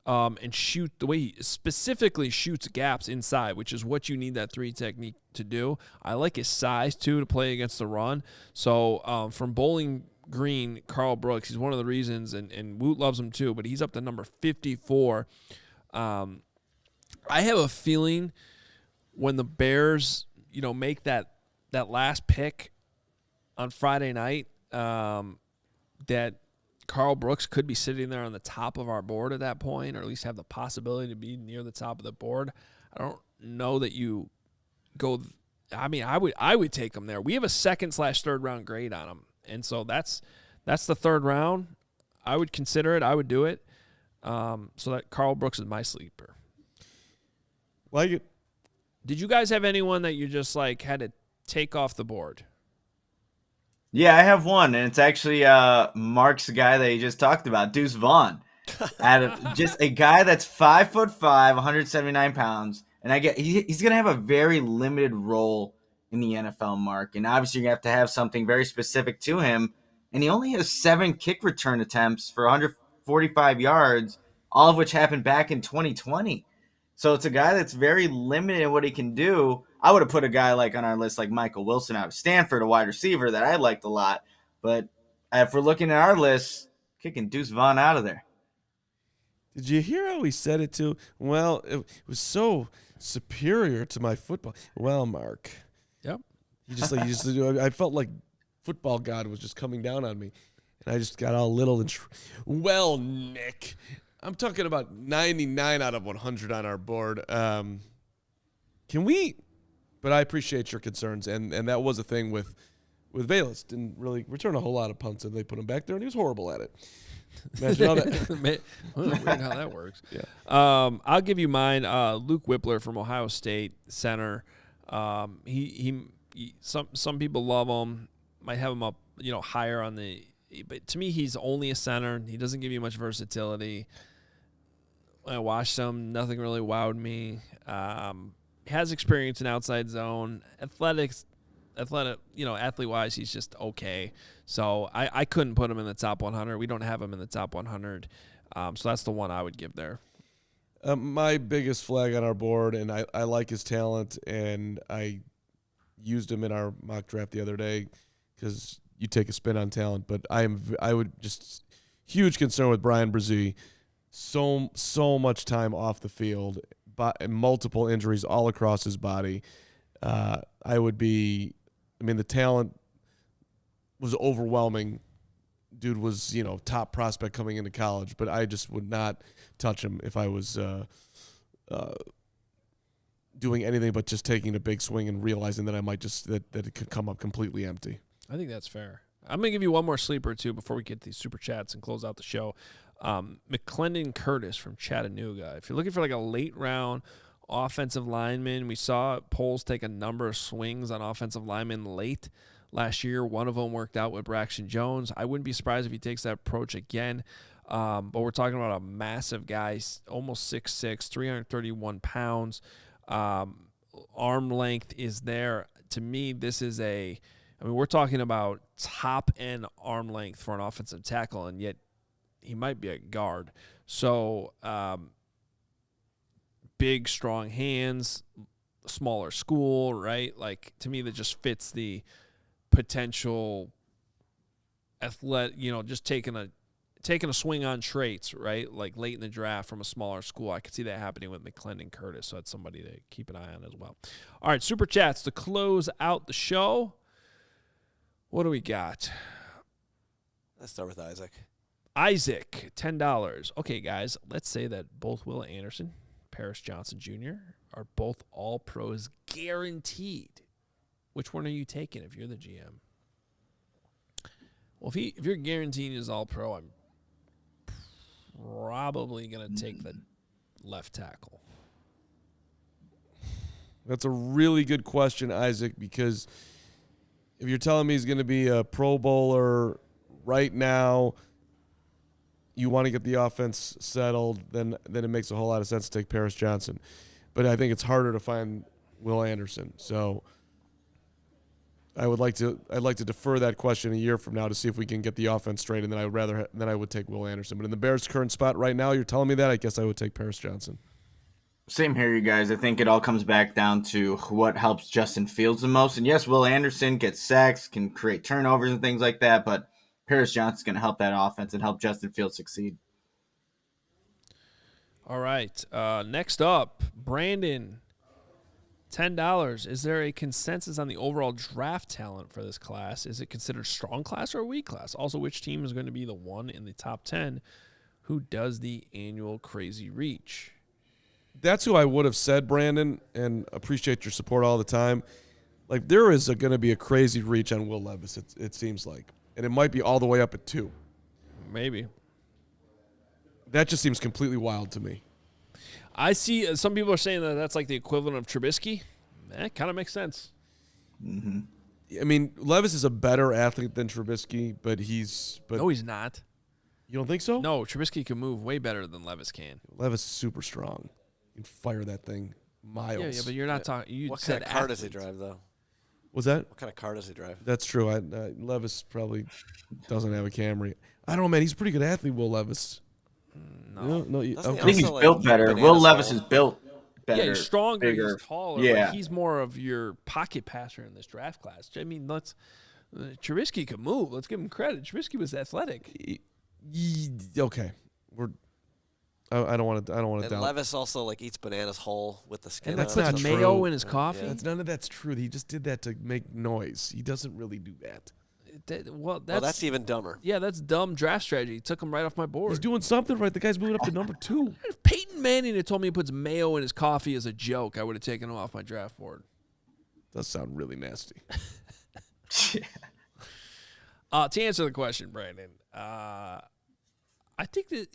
and shoot, the way he specifically shoots gaps inside, which is what you need that 3 technique to do. I like his size, too, to play against the run. So from Bowling Green, Carl Brooks, he's one of the reasons, and Woot loves him, too, but he's up to number 54. I have a feeling when the Bears, make that last pick on Friday night, that Carl Brooks could be sitting there on the top of our board at that point, or at least have the possibility to be near the top of the board. I don't know that you go. I mean, I would take him there. We have a 2nd/3rd round grade on him, and so that's the 3rd round. I would consider it. I would do it. So that Carl Brooks is my sleeper. Like it. Did you guys have anyone that you just had to take off the board? Yeah, I have one, and it's actually Mark's guy that he just talked about, Deuce Vaughn. Just a guy that's 5'5", 179 pounds, and he's gonna have a very limited role in the NFL, Mark. And obviously, you have to have something very specific to him. And he only has 7 kick return attempts for 145 yards, all of which happened back in 2020. So it's a guy that's very limited in what he can do. I would have put a guy on our list like Michael Wilson out of Stanford, a wide receiver that I liked a lot. But if we're looking at our list, kicking Deuce Vaughn out of there. Did you hear how he said it too? Well, it was so superior to my football. Well, Mark. Yep. I felt like football God was just coming down on me. And I just got all little and well, Nick. I'm talking about 99 out of 100 on our board. Can we? But I appreciate your concerns, and that was a thing with Velas. Didn't really return a whole lot of punts, and they put him back there, and he was horrible at it. Imagine how that. Weird how that works. Yeah. I'll give you mine. Luke Whippler from Ohio State, center. He some people love him, might have him up, higher on the. But to me, he's only a center. He doesn't give you much versatility. I watched him. Nothing really wowed me. Has experience in outside zone. Athlete-wise, he's just okay. So I couldn't put him in the top 100. We don't have him in the top 100. So that's the one I would give there. My biggest flag on our board, and I like his talent, and I used him in our mock draft the other day because you take a spin on talent. But I would just huge concern with Brian Brzee. So much time off the field, multiple injuries all across his body. The talent was overwhelming. Dude was, top prospect coming into college, but I just would not touch him if I was doing anything but just taking a big swing and realizing that I might that it could come up completely empty. I think that's fair. I'm going to give you one more sleeper, too, before we get these super chats and close out the show. McClendon Curtis from Chattanooga. If you're looking for like a late round offensive lineman, we saw Poles take a number of swings on offensive linemen late last year. One of them worked out with Braxton Jones. I wouldn't be surprised if he takes that approach again. But we're talking about a massive guy, almost 6'6", 331 pounds. Arm length is there. To me, this is we're talking about top-end arm length for an offensive tackle, and yet he might be a guard. So big, strong hands, smaller school, right? Like, to me, that just fits the potential athletic, just taking a swing on traits, right? Like late in the draft from a smaller school. I could see that happening with McClendon Curtis, so that's somebody to keep an eye on as well. All right, super chats to close out the show. What do we got? Let's start with Isaac. Isaac, $10. Okay, guys, let's say that both Will Anderson, Paris Johnson Jr. are both all pros guaranteed. Which one are you taking if you're the GM? Well, if you're guaranteeing he's all pro, I'm probably going to take the left tackle. That's a really good question, Isaac, because if you're telling me he's going to be a Pro Bowler right now, you want to get the offense settled, then it makes a whole lot of sense to take Paris Johnson. But I think it's harder to find Will Anderson. So I'd like to defer that question a year from now to see if we can get the offense straight, and then I would take Will Anderson. But in the Bears' current spot right now, you're telling me that, I guess I would take Paris Johnson. Same here, you guys. I think it all comes back down to what helps Justin Fields the most. And yes, Will Anderson gets sacks, can create turnovers and things like that, but Paris Johnson's going to help that offense and help Justin Fields succeed. All right. Next up, Brandon, $10. Is there a consensus on the overall draft talent for this class? Is it considered strong class or a weak class? Also, which team is going to be the one in the top 10 who does the annual crazy reach? That's who I would have said, Brandon, and appreciate your support all the time. Like, there is going to be a crazy reach on Will Levis, it seems like. And it might be all the way up at 2. Maybe. That just seems completely wild to me. I see some people are saying that that's like the equivalent of Trubisky. That kind of makes sense. Mm-hmm. I mean, Levis is a better athlete than Trubisky, but no, he's not. You don't think so? No, Trubisky can move way better than Levis can. Levis is super strong. You can fire that thing miles. Yeah, but you're not talking. What kind of car does he drive, though? What's that? What kind of car does he drive? That's true. Levis probably doesn't have a Camry. I don't know, man. He's a pretty good athlete, Will Levis. No. Okay. I think he's built better. Will Levis is built better. Yeah, he's stronger, bigger. he's taller. Yeah. But he's more of your pocket passer in this draft class. I mean, Trubisky could move. Let's give him credit. Trubisky was athletic. Okay. I don't want to doubt. Levis also eats bananas whole with the skin. And that's puts not true. mayo in his coffee. Yeah. None of that's true. He just did that to make noise. He doesn't really do that. That's even dumber. Yeah, that's dumb draft strategy. He took him right off my board. He's doing something right. The guy's moving up to number 2. If Peyton Manning had told me he puts mayo in his coffee as a joke, I would have taken him off my draft board. Does sound really nasty. To answer the question, Brandon, I think that,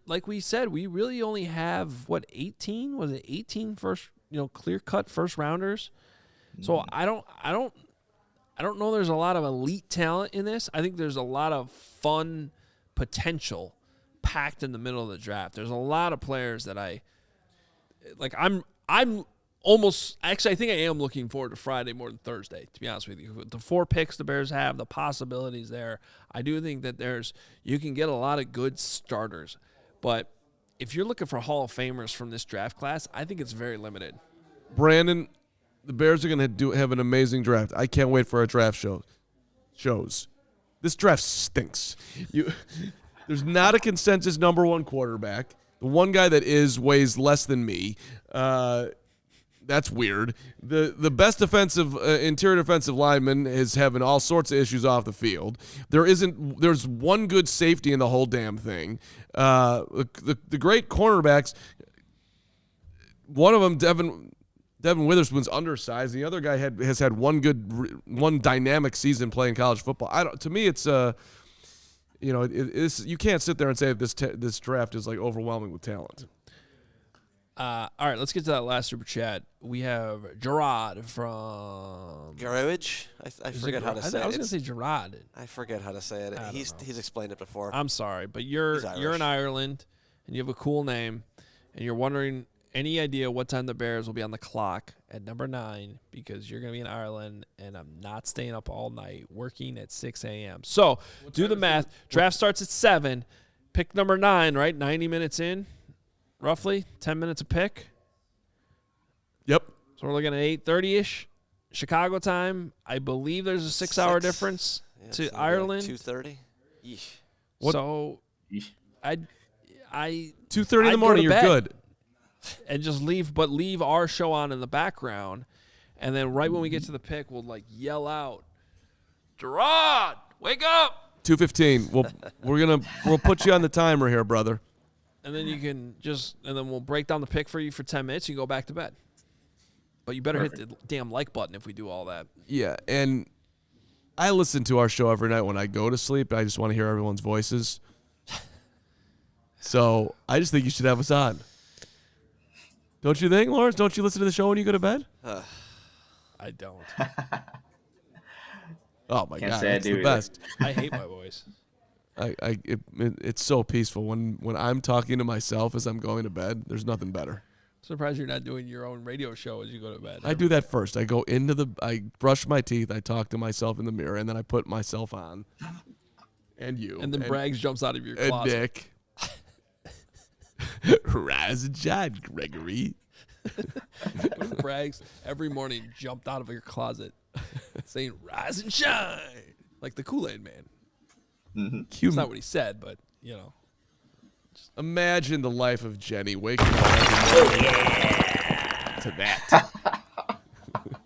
like we said, we really only have 18? Was it 18 first, clear-cut first rounders? So I don't know there's a lot of elite talent in this. I think there's a lot of fun potential packed in the middle of the draft. There's a lot of players that I'm almost – actually, I think I am looking forward to Friday more than Thursday, to be honest with you. The 4 picks the Bears have, the possibilities there, I do think that you can get a lot of good starters. But if you're looking for Hall of Famers from this draft class, I think it's very limited. Brandon, the Bears are going to have an amazing draft. I can't wait for our draft shows. This draft stinks. There's not a consensus number 1 quarterback. The one guy that weighs less than me. That That's weird. The best defensive interior defensive lineman is having all sorts of issues off the field. There's one good safety in the whole damn thing. The great cornerbacks, one of them, Devin Witherspoon's undersized. The other guy has had one dynamic season playing college football. To me, it's you can't sit there and say that this draft is like overwhelming with talent. All right, let's get to that last super chat. We have Gerard from Garage. I forget how to say it. I was going to say Gerard. I forget how to say it. He's explained it before. I'm sorry, but you're in Ireland and you have a cool name, and you're wondering any idea what time the Bears will be on the clock at number 9 because you're going to be in Ireland and I'm not staying up all night working at 6 a.m. So do the math. Draft starts at 7. Pick number 9, right? 90 minutes in. Roughly 10 minutes a pick. Yep. So we're looking at 8:30ish Chicago time. I believe there's a 6-hour difference to Ireland. 2:30. So I 2:30 in the morning. You're good. And just leave our show on in the background, and then right when we get to the pick, we'll like yell out, "Gerard, wake up!" 2:15. We'll put you on the timer here, brother. And then then we'll break down the pick for you for 10 minutes. You go back to bed. But you better hit the damn like button if we do all that. Yeah, and I listen to our show every night when I go to sleep. I just want to hear everyone's voices. So I just think you should have us on. Don't you think, Lawrence? Don't you listen to the show when you go to bed? I don't. Oh my God, it's the best. I hate my voice. It's so peaceful when I'm talking to myself as I'm going to bed. There's nothing better. Surprised you're not doing your own radio show as you go to bed. I do that first. I go I brush my teeth. I talk to myself in the mirror, and then I put myself on. And you. And then Braggs jumps out of your closet. And Nick. Rise and shine, Gregory. Braggs every morning jumped out of your closet saying, "Rise and shine," like the Kool-Aid Man. Mm-hmm. That's not what he said, but, Just imagine the life of Jenny waking up every morning to that.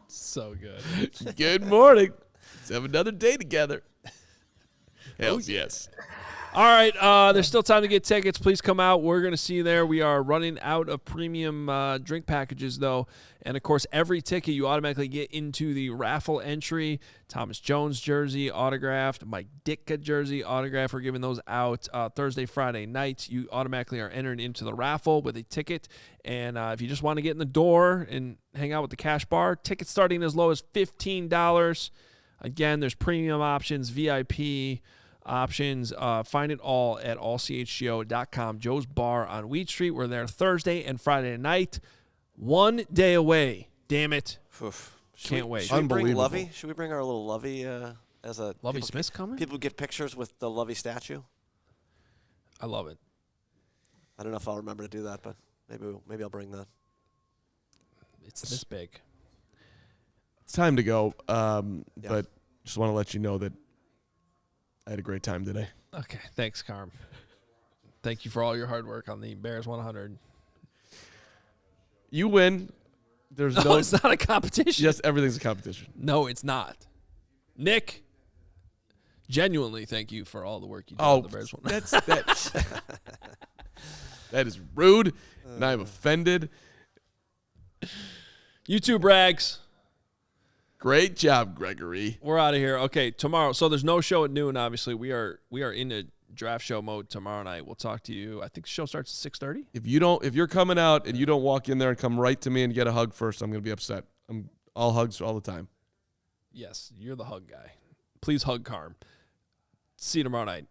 So good. Good morning. Let's have another day together. Hell yes. All right, there's still time to get tickets. Please come out. We're going to see you there. We are running out of premium drink packages, though. And, of course, every ticket you automatically get into the raffle entry. Thomas Jones jersey autographed, Mike Ditka jersey autographed. We're giving those out Thursday, Friday nights. You automatically are entered into the raffle with a ticket. And if you just want to get in the door and hang out with the cash bar, tickets starting as low as $15. Again, there's premium options, VIP options. Find it all at allchgo.com. Joe's Bar on Wheat Street. We're there Thursday and Friday night. 1 day away. Damn it. Can't wait. Should we bring Lovey? Should we bring our little Lovey as a... Lovey Smith's coming? People get pictures with the Lovey statue. I love it. I don't know if I'll remember to do that, but maybe I'll bring that. It's this big. It's time to go, but just want to let you know that I had a great time today. Okay. Thanks, Carm. Thank you for all your hard work on the Bears 100. You win. There's no, it's not a competition. Yes, everything's a competition. No, it's not. Nick, genuinely thank you for all the work you did on the Bears 100. That is rude, and I'm offended. You too, Braggs. Great job, Gregory. We're out of here. Okay, tomorrow. So there's no show at noon, obviously. We are in a draft show mode tomorrow night. We'll talk to you. I think the show starts at 6:30. If you're coming out and you don't walk in there and come right to me and get a hug first, I'm going to be upset. I'm all hugs all the time. Yes, you're the hug guy. Please hug Carm. See you tomorrow night.